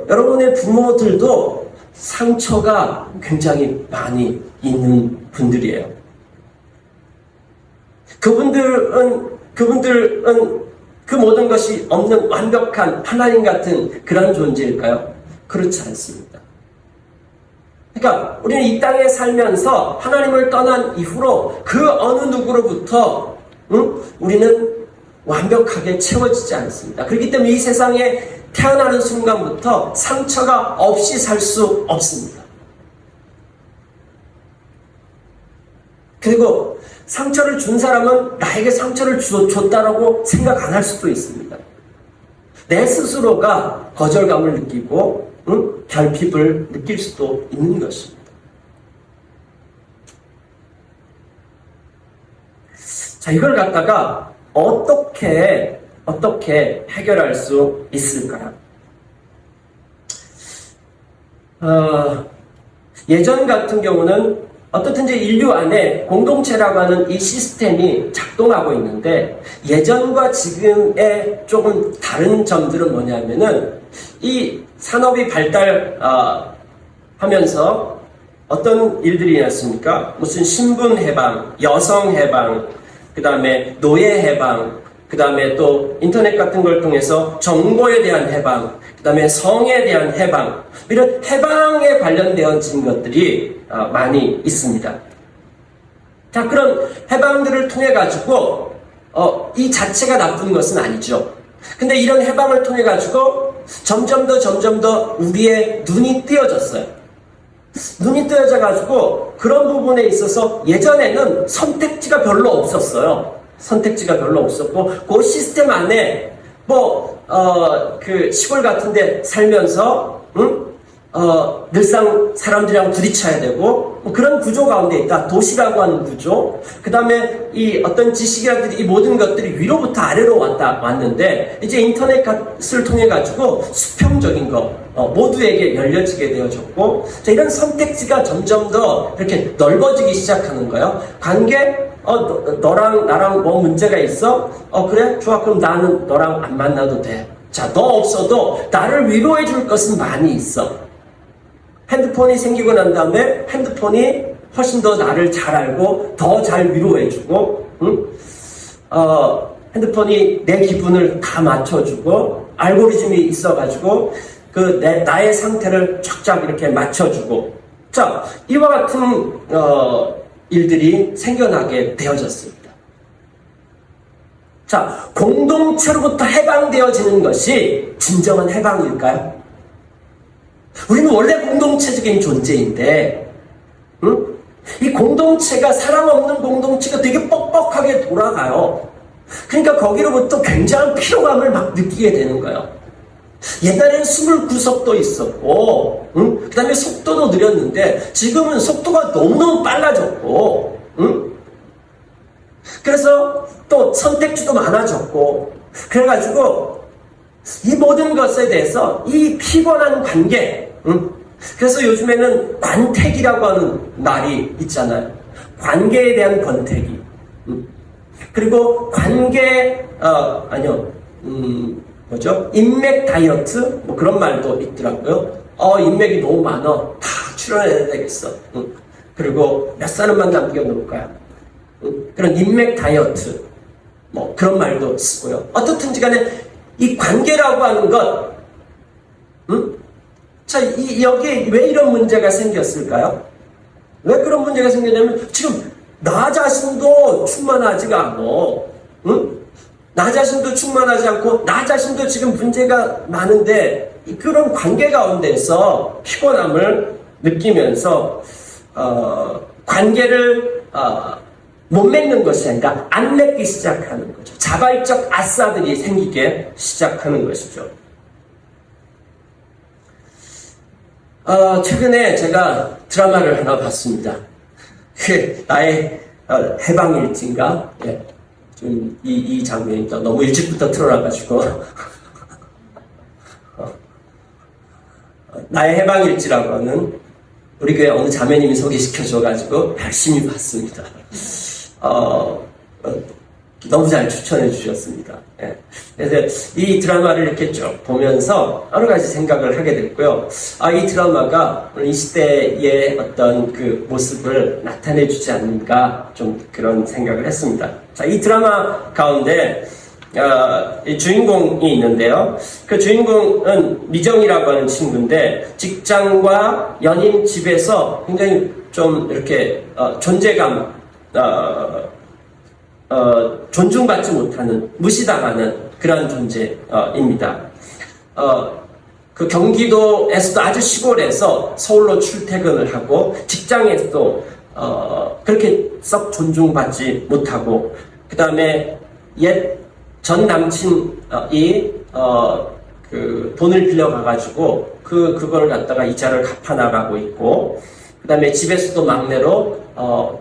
여러분의 부모들도 상처가 굉장히 많이 있는 분들이에요. 그분들은 그 모든 것이 없는 완벽한 하나님 같은 그런 존재일까요? 그렇지 않습니다. 그러니까 우리는 이 땅에 살면서 하나님을 떠난 이후로 그 어느 누구로부터 우리는 완벽하게 채워지지 않습니다. 그렇기 때문에 이 세상에 태어나는 순간부터 상처가 없이 살 수 없습니다. 그리고 상처를 준 사람은 나에게 상처를 줬다라고 생각 안 할 수도 있습니다. 내 스스로가 거절감을 느끼고 결핍을 느낄 수도 있는 것입니다. 자, 이걸 갖다가 어떻게 해결할 수 있을까요? 예전 같은 경우는 어떻든지 인류 안에 공동체라고 하는 이 시스템이 작동하고 있는데, 예전과 지금의 조금 다른 점들은 뭐냐면은 이 산업이 발달하면서 어떤 일들이 일어났습니까? 무슨 신분 해방, 여성 해방, 그 다음에 노예 해방, 그 다음에 또 인터넷 같은 걸 통해서 정보에 대한 해방, 그 다음에 성에 대한 해방, 이런 해방에 관련되어진 것들이 많이 있습니다. 자, 그런 해방들을 통해 가지고 이 자체가 나쁜 것은 아니죠. 근데 이런 해방을 통해 가지고 점점 더 우리의 눈이 띄어졌어요. 눈이 띄어져 가지고 그런 부분에 있어서 예전에는 선택지가 별로 없었어요. 선택지가 별로 없었고, 그 시스템 안에 시골 같은 데 살면서 늘상 사람들이랑 부딪혀야 되고, 그런 구조 가운데 있다. 도시라고 하는 구조. 그 다음에 이 어떤 지식이라든지 이 모든 것들이 위로부터 아래로 왔는데, 이제 인터넷을 통해 가지고 수평적인 거 모두에게 열려지게 되어졌고, 자, 이런 선택지가 점점 더 이렇게 넓어지기 시작하는 거예요. 관계, 너랑 나랑 뭐 문제가 있어? 그래? 좋아. 그럼 나는 너랑 안 만나도 돼. 자, 너 없어도 나를 위로해 줄 것은 많이 있어. 핸드폰이 생기고 난 다음에 핸드폰이 훨씬 더 나를 잘 알고 더 잘 위로해주고, 핸드폰이 내 기분을 다 맞춰주고, 알고리즘이 있어가지고 나의 상태를 쫙쫙 이렇게 맞춰주고, 자, 이와 같은 일들이 생겨나게 되어졌습니다. 자, 공동체로부터 해방되어지는 것이 진정한 해방일까요? 우리는 원래 공동체적인 존재인데, 이 공동체가, 사랑 없는 공동체가 되게 뻑뻑하게 돌아가요. 그러니까 거기로부터 굉장한 피로감을 막 느끼게 되는 거예요. 옛날에는 29석도 있었고, 그 다음에 속도도 느렸는데, 지금은 속도가 너무너무 빨라졌고, 그래서 또 선택지도 많아졌고, 그래가지고, 이 모든 것에 대해서 이 피곤한 관계, 그래서 요즘에는 관택이라고 하는 말이 있잖아요. 관계에 대한 권태기. 그리고 인맥 다이어트? 뭐 그런 말도 있더라고요. 인맥이 너무 많아. 다 출연해야 되겠어. 그리고 몇 사람만 남겨놓을까요? 그런 인맥 다이어트, 뭐 그런 말도 쓰고요. 어떻든지 간에 이 관계라고 하는 것, 자, 여기에 왜 이런 문제가 생겼을까요? 왜 그런 문제가 생겼냐면 지금 나 자신도 충만하지가 않고, 나 자신도 충만하지 않고 나 자신도 지금 문제가 많은데 그런 관계 가운데서 피곤함을 느끼면서 관계를 못 맺는 것이 아니라 안 맺기 시작하는 거죠. 자발적 아싸들이 생기게 시작하는 것이죠. 최근에 제가 드라마를 하나 봤습니다. 나의 해방일지인가? 예. 좀 이 장면이 너무 일찍부터 틀어놔가지고 나의 해방일지라고 하는 우리 교회 어느 자매님이 소개시켜줘가지고 열심히 봤습니다. 너무 잘 추천해 주셨습니다. 예. 그래서 이 드라마를 이렇게 쭉 보면서 여러 가지 생각을 하게 됐고요. 이 드라마가 이 시대의 어떤 그 모습을 나타내 주지 않는가 좀 그런 생각을 했습니다. 자, 이 드라마 가운데 이 주인공이 있는데요. 그 주인공은 미정이라고 하는 친구인데 직장과 연인 집에서 굉장히 좀 이렇게 존재감 존중받지 못하는, 무시당하는 그런 존재입니다. 그 경기도에서도 아주 시골에서 서울로 출퇴근을 하고, 직장에서도, 그렇게 썩 존중받지 못하고, 그 다음에 옛 전 남친이, 그 돈을 빌려가가지고, 그걸 갖다가 이자를 갚아나가고 있고, 그 다음에 집에서도 막내로,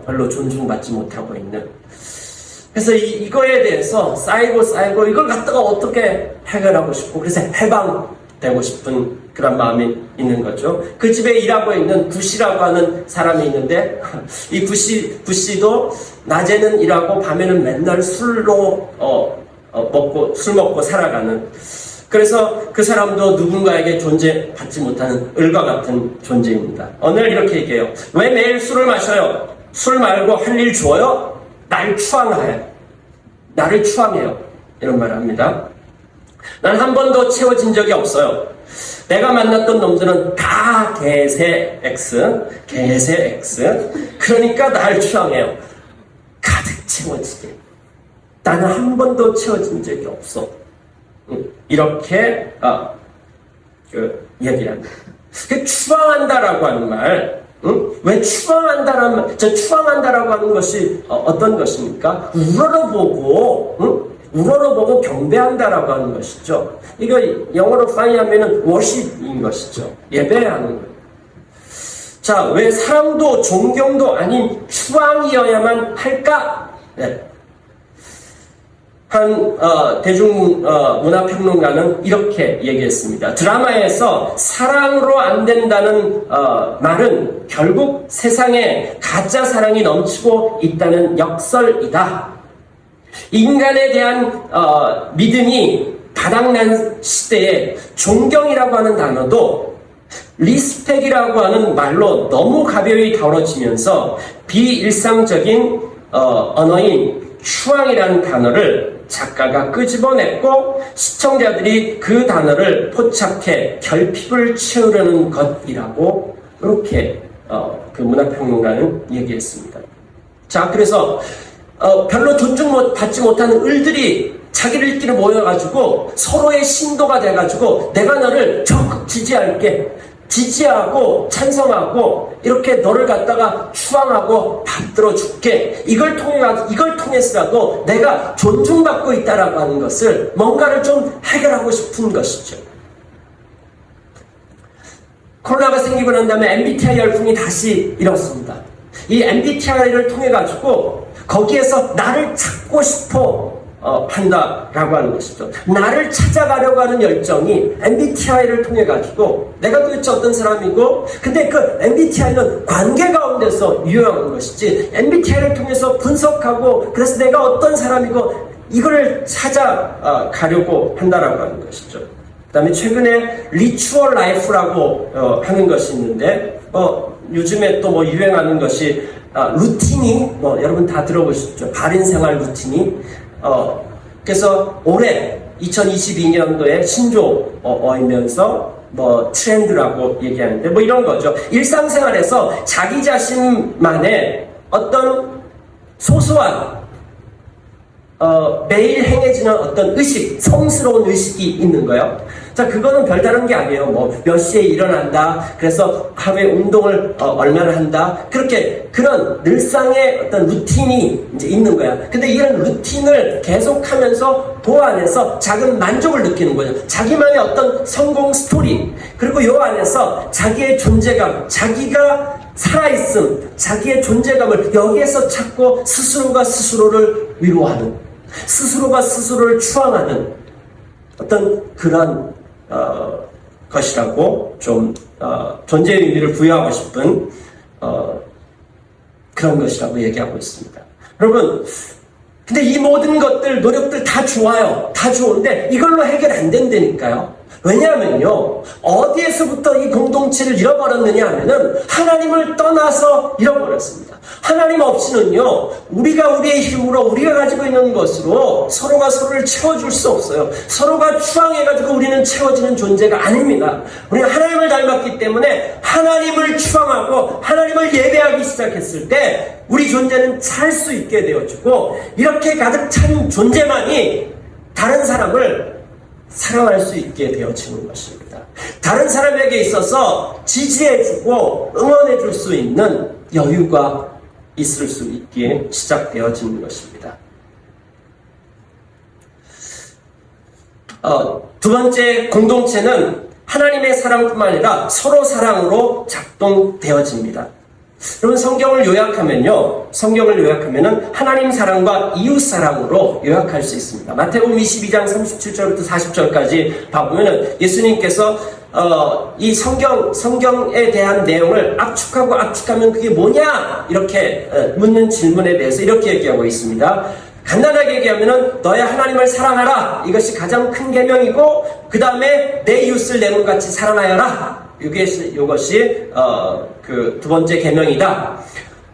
별로 존중받지 못하고 있는, 그래서 이거에 대해서 쌓이고 이걸 갖다가 어떻게 해결하고 싶고 그래서 해방되고 싶은 그런 마음이 있는 거죠. 그 집에 일하고 있는 구씨라고 하는 사람이 있는데 이 구씨도 낮에는 일하고 밤에는 맨날 술 먹고 살아가는, 그래서 그 사람도 누군가에게 존재받지 못하는 을과 같은 존재입니다. 오늘 이렇게 얘기해요. 왜 매일 술을 마셔요? 술 말고 할 일 줘요? 나를 추앙해요. 이런 말을 합니다. 난 한 번도 채워진 적이 없어요. 내가 만났던 놈들은 다 개새 X. 그러니까 날 추앙해요. 가득 채워지게. 나는 한 번도 채워진 적이 없어. 이렇게 얘기를 합니다. 추앙한다라고 하는 말, 왜 추앙한다라고 하는 것이 어떤 것입니까? 우러러보고 경배한다라고 하는 것이죠. 이거 영어로翻译하면은 worship인 것이죠. 예배하는 거예요. 자, 왜 사랑도 존경도 아닌 추앙이어야만 할까? 네. 한 대중문화평론가는 이렇게 얘기했습니다. 드라마에서 사랑으로 안 된다는 말은 결국 세상에 가짜 사랑이 넘치고 있다는 역설이다. 인간에 대한 믿음이 바닥난 시대에 존경이라고 하는 단어도 리스펙이라고 하는 말로 너무 가벼이 다뤄지면서 비일상적인 언어인 추앙이라는 단어를 작가가 끄집어냈고 시청자들이 그 단어를 포착해 결핍을 채우려는 것이라고 이렇게 그 문화평론가는 얘기했습니다. 자, 그래서 별로 존중받지 못하는 을들이 자기들끼리 모여가지고 서로의 신도가 돼가지고 내가 너를 적극 지지하고 찬성하고 이렇게 너를 갖다가 추앙하고 받들어 줄게. 이걸 통해서라도 내가 존중받고 있다라고 하는 것을 뭔가를 좀 해결하고 싶은 것이죠. 코로나가 생기고 난 다음에 MBTI 열풍이 다시 일었습니다. 이 MBTI를 통해 가지고 거기에서 나를 찾고 싶어 한다라고 하는 것이죠. 나를 찾아가려고 하는 열정이 MBTI를 통해 가지고 내가 도대체 어떤 사람이고, 근데 그 MBTI는 관계 가운데서 유효한 것이지 MBTI를 통해서 분석하고 그래서 내가 어떤 사람이고 이거를 찾아가려고 한다라고 하는 것이죠. 그 다음에 최근에 리추얼 라이프라고 하는 것이 있는데 요즘에 또 유행하는 것이 루틴이 여러분 다 들어보셨죠? 바른 생활 루틴이 그래서 올해 2022년도에 신조어이면서 트렌드라고 얘기하는데 이런 거죠. 일상생활에서 자기 자신만의 어떤 소소한 매일 행해지는 어떤 의식, 성스러운 의식이 있는 거예요. 자, 그거는 별다른 게 아니에요. 몇 시에 일어난다. 그래서 하루에 운동을 얼마나 한다. 그렇게 그런 늘상의 어떤 루틴이 이제 있는 거야. 근데 이런 루틴을 계속하면서 그 안에서 작은 만족을 느끼는 거죠. 자기만의 어떤 성공 스토리. 그리고 요 안에서 자기의 존재감, 자기가 살아있음, 자기의 존재감을 여기에서 찾고 스스로가 스스로를 위로하는, 스스로가 스스로를 추앙하는 어떤 그런 것이라고 좀 존재의 의미를 부여하고 싶은 그런 것이라고 얘기하고 있습니다. 여러분, 근데 이 모든 것들, 노력들 다 좋아요. 다 좋은데 이걸로 해결 안 된다니까요. 왜냐하면요, 어디에서부터 이 공동체를 잃어버렸느냐 하면은 하나님을 떠나서 잃어버렸습니다. 하나님 없이는요, 우리가 우리의 힘으로 우리가 가지고 있는 것으로 서로가 서로를 채워줄 수 없어요. 서로가 추앙해가지고 우리는 채워지는 존재가 아닙니다. 우리는 하나님을 닮았기 때문에 하나님을 추앙하고 하나님을 예배하기 시작했을 때 우리 존재는 살 수 있게 되어지고, 이렇게 가득 찬 존재만이 다른 사람을 사랑할 수 있게 되어지는 것입니다. 다른 사람에게 있어서 지지해주고 응원해줄 수 있는 여유가 있을 수 있기에 시작되어지는 것입니다. 두 번째 공동체는 하나님의 사랑뿐만 아니라 서로 사랑으로 작동되어집니다. 여러분, 성경을 요약하면은 하나님 사랑과 이웃 사랑으로 요약할 수 있습니다. 마태복음 22장 37절부터 40절까지 봐보면은 예수님께서 이 성경에 대한 내용을 압축하면 그게 뭐냐? 이렇게 묻는 질문에 대해서 이렇게 얘기하고 있습니다. 간단하게 얘기하면은 너의 하나님을 사랑하라. 이것이 가장 큰 계명이고, 그 다음에 내 이웃을 내 몸같이 사랑하여라. 이것이 그 두 번째 계명이다.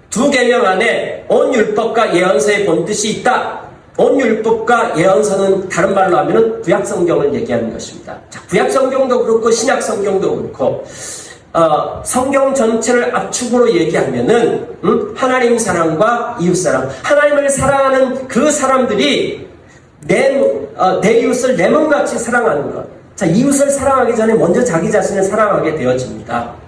두 계명 안에 온 율법과 예언서에 본 뜻이 있다. 온 율법과 예언서는 다른 말로 하면은 구약 성경을 얘기하는 것입니다. 자, 구약 성경도 그렇고 신약 성경도 그렇고 성경 전체를 압축으로 얘기하면은 하나님 사랑과 이웃 사랑. 하나님을 사랑하는 그 사람들이 내 이웃을 내 몸같이 사랑하는 것. 자, 이웃을 사랑하기 전에 먼저 자기 자신을 사랑하게 되어집니다.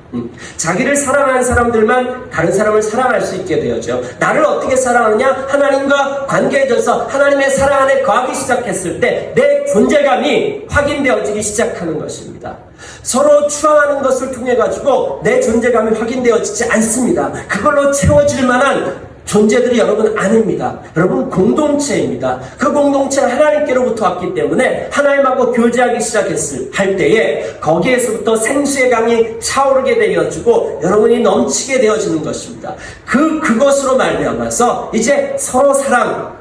자기를 사랑하는 사람들만 다른 사람을 사랑할 수 있게 되어져. 나를 어떻게 사랑하느냐? 하나님과 관계해져서 하나님의 사랑 안에 거하기 시작했을 때 내 존재감이 확인되어지기 시작하는 것입니다. 서로 추앙하는 것을 통해 가지고 내 존재감이 확인되어지지 않습니다. 그걸로 채워질 만한 존재들이 여러분 아닙니다. 여러분 공동체입니다. 그 공동체는 하나님께로부터 왔기 때문에 하나님하고 교제하기 할 때에 거기에서부터 생수의 강이 차오르게 되어지고 여러분이 넘치게 되어지는 것입니다. 그것으로 말미암아서 이제 서로 사랑으로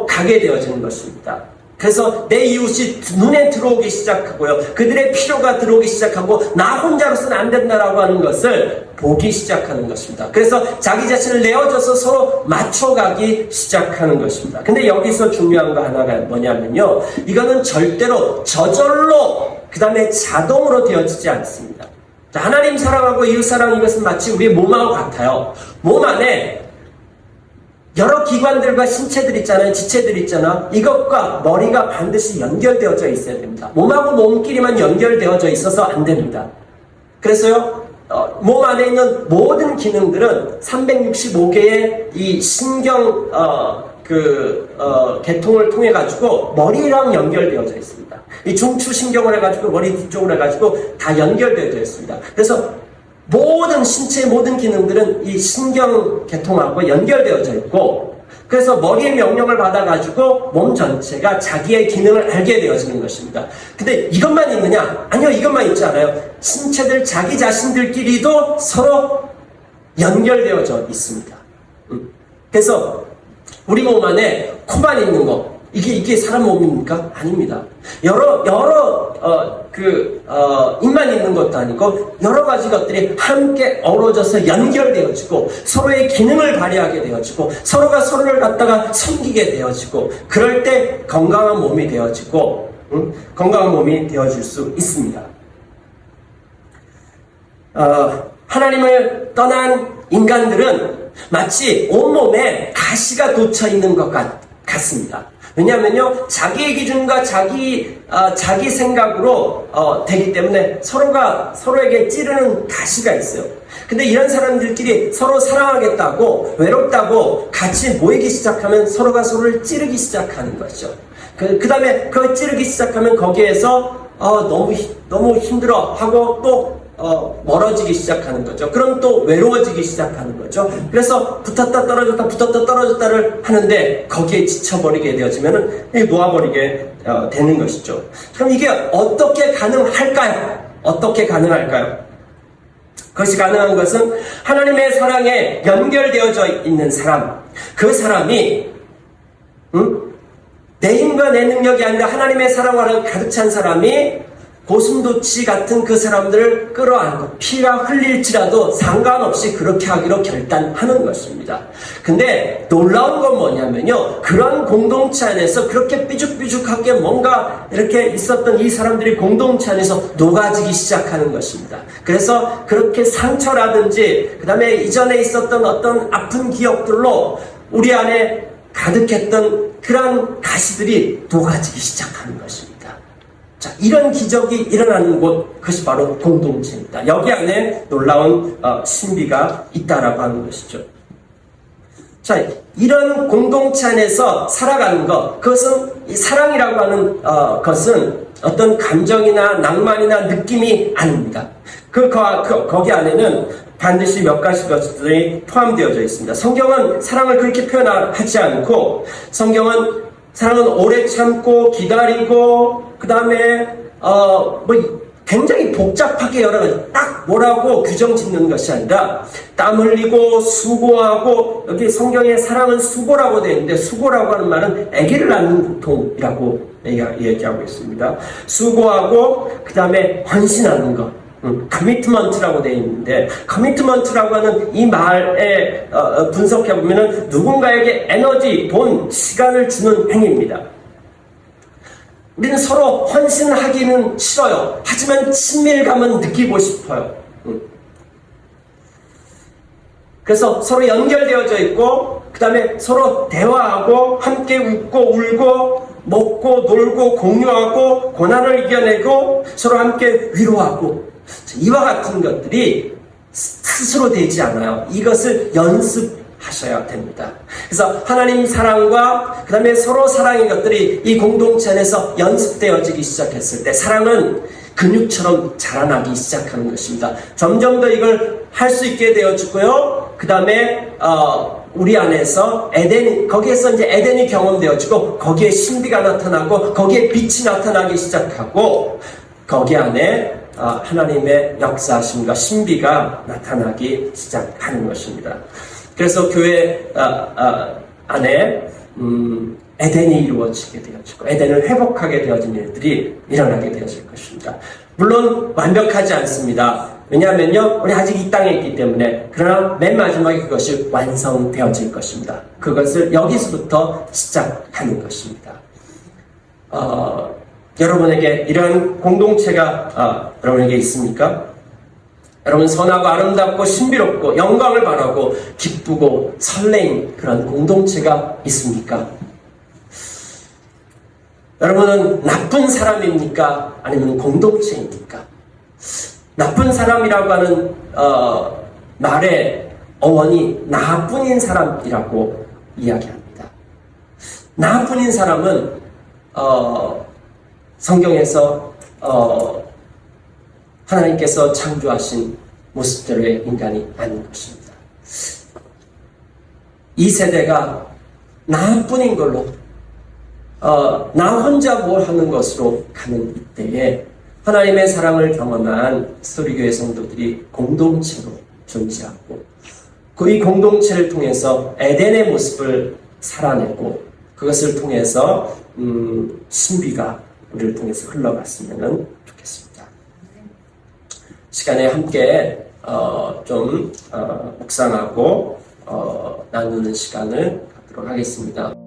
가게 되어지는 것입니다. 그래서 내 이웃이 눈에 들어오기 시작하고요. 그들의 필요가 들어오기 시작하고 나 혼자로서는 안 된다라고 하는 것을 보기 시작하는 것입니다. 그래서 자기 자신을 내어줘서 서로 맞춰가기 시작하는 것입니다. 근데 여기서 중요한 거 하나가 뭐냐면요. 이거는 절대로 저절로 그 다음에 자동으로 되어지지 않습니다. 자, 하나님 사랑하고 이웃 사랑, 이것은 마치 우리의 몸하고 같아요. 몸 안에 여러 기관들과 신체들 있잖아요. 지체들 있잖아. 이것과 머리가 반드시 연결되어져 있어야 됩니다. 몸하고 몸끼리만 연결되어져 있어서 안 됩니다. 그래서요, 몸 안에 있는 모든 기능들은 365개의 이 신경 계통을 통해 가지고 머리랑 연결되어져 있습니다. 이 중추신경을 해가지고 머리 뒤쪽으로 해가지고 다 연결되어져 있습니다. 그래서 모든 신체의 모든 기능들은 이 신경 계통하고 연결되어져 있고, 그래서 머리의 명령을 받아가지고 몸 전체가 자기의 기능을 알게 되어지는 것입니다. 근데 이것만 있느냐? 아니요, 이것만 있지 않아요. 신체들 자기 자신들끼리도 서로 연결되어져 있습니다. 그래서 우리 몸 안에 코만 있는 거, 이게 사람 몸입니까? 아닙니다. 입만 있는 것도 아니고 여러 가지 것들이 함께 어우러져서 연결되어지고 서로의 기능을 발휘하게 되어지고 서로가 서로를 갖다가 섬기게 되어지고 그럴 때 건강한 몸이 되어지고 건강한 몸이 되어질 수 있습니다. 하나님을 떠난 인간들은 마치 온몸에 가시가 돋쳐 있는 것 같습니다. 왜냐하면요, 자기의 기준과 자기 생각으로 되기 때문에 서로에게 찌르는 가시가 있어요. 근데 이런 사람들끼리 서로 사랑하겠다고, 외롭다고 같이 모이기 시작하면 서로가 서로를 찌르기 시작하는 거죠. 그 다음에 그 찌르기 시작하면 거기에서 너무 힘들어 하고 또 멀어지기 시작하는 거죠. 그럼 또 외로워지기 시작하는 거죠. 그래서 붙었다 떨어졌다를 하는데 거기에 지쳐버리게 되어지면은 놓아버리게 되는 것이죠. 그럼 이게 어떻게 가능할까요? 그것이 가능한 것은 하나님의 사랑에 연결되어져 있는 사람, 그 사람이 내 힘과 내 능력이 아니라 하나님의 사랑으로 가득 찬 사람이 고슴도치 같은 그 사람들을 끌어안고 피가 흘릴지라도 상관없이 그렇게 하기로 결단하는 것입니다. 근데 놀라운 건 뭐냐면요, 그런 공동체 안에서 그렇게 삐죽삐죽하게 뭔가 이렇게 있었던 이 사람들이 공동체 안에서 녹아지기 시작하는 것입니다. 그래서 그렇게 상처라든지 그 다음에 이전에 있었던 어떤 아픈 기억들로 우리 안에 가득했던 그런 가시들이 녹아지기 시작하는 것입니다. 자, 이런 기적이 일어나는 곳, 그것이 바로 공동체입니다. 여기 안에 놀라운 신비가 있다라고 하는 것이죠. 자, 이런 공동체 안에서 살아가는 것, 그것은 이 사랑이라고 하는 것은 어떤 감정이나 낭만이나 느낌이 아닙니다. 거기 안에는 반드시 몇 가지 것들이 포함되어져 있습니다. 성경은 사랑을 그렇게 표현하지 않고, 성경은 사랑은 오래 참고 기다리고 그 다음에 굉장히 복잡하게 여러 가지 딱 뭐라고 규정 짓는 것이 아니라 땀 흘리고 수고하고, 여기 성경에 사랑은 수고라고 되어 있는데 수고라고 하는 말은 아기를 낳는 고통이라고 얘기하고 있습니다. 수고하고 그 다음에 헌신하는 것, 커미트먼트라고 되어 있는데, 커미트먼트라고 하는 이 말에 분석해 보면은 누군가에게 에너지, 돈, 시간을 주는 행위입니다. 우리는 서로 헌신하기는 싫어요. 하지만 친밀감은 느끼고 싶어요. 그래서 서로 연결되어져 있고, 그 다음에 서로 대화하고 함께 웃고 울고 먹고 놀고 공유하고 고난을 이겨내고 서로 함께 위로하고, 이와 같은 것들이 스스로 되지 않아요. 이것을 연습하셔야 됩니다. 그래서 하나님 사랑과 그 다음에 서로 사랑의 것들이 이 공동체 안에서 연습되어지기 시작했을 때 사랑은 근육처럼 자라나기 시작하는 것입니다. 점점 더 이걸 할 수 있게 되어지고요. 그 다음에 우리 안에서 거기에서 이제 에덴이 경험되어지고 거기에 신비가 나타나고 거기에 빛이 나타나기 시작하고 거기 안에 하나님의 역사하심과 신비가 나타나기 시작하는 것입니다. 그래서 교회 안에 에덴이 이루어지게 되어지고 에덴을 회복하게 되어진 일들이 일어나게 되어질 것입니다. 물론 완벽하지 않습니다. 왜냐하면요, 우리 아직 이 땅에 있기 때문에. 그러나 맨 마지막에 그것이 완성되어질 것입니다. 그것을 여기서부터 시작하는 것입니다. 여러분에게 이러한 공동체가 여러분에게 있습니까? 여러분, 선하고 아름답고 신비롭고 영광을 바라고 기쁘고 설레인 그런 공동체가 있습니까? 여러분은 나쁜 사람입니까? 아니면 공동체입니까? 나쁜 사람이라고 하는 말의 어원이 나뿐인 사람이라고 이야기합니다. 나뿐인 사람은 성경에서 하나님께서 창조하신 모습대로의 인간이 아닌 것입니다. 이 세대가 나뿐인 걸로 나 혼자 뭘 하는 것으로 가는 이때에 하나님의 사랑을 경험한 스토리교회 성도들이 공동체로 존재하고 그 이 공동체를 통해서 에덴의 모습을 살아내고 그것을 통해서 신비가 우리를 통해서 흘러갔으면 좋겠습니다. 시간에 함께 묵상하고 나누는 시간을 갖도록 하겠습니다.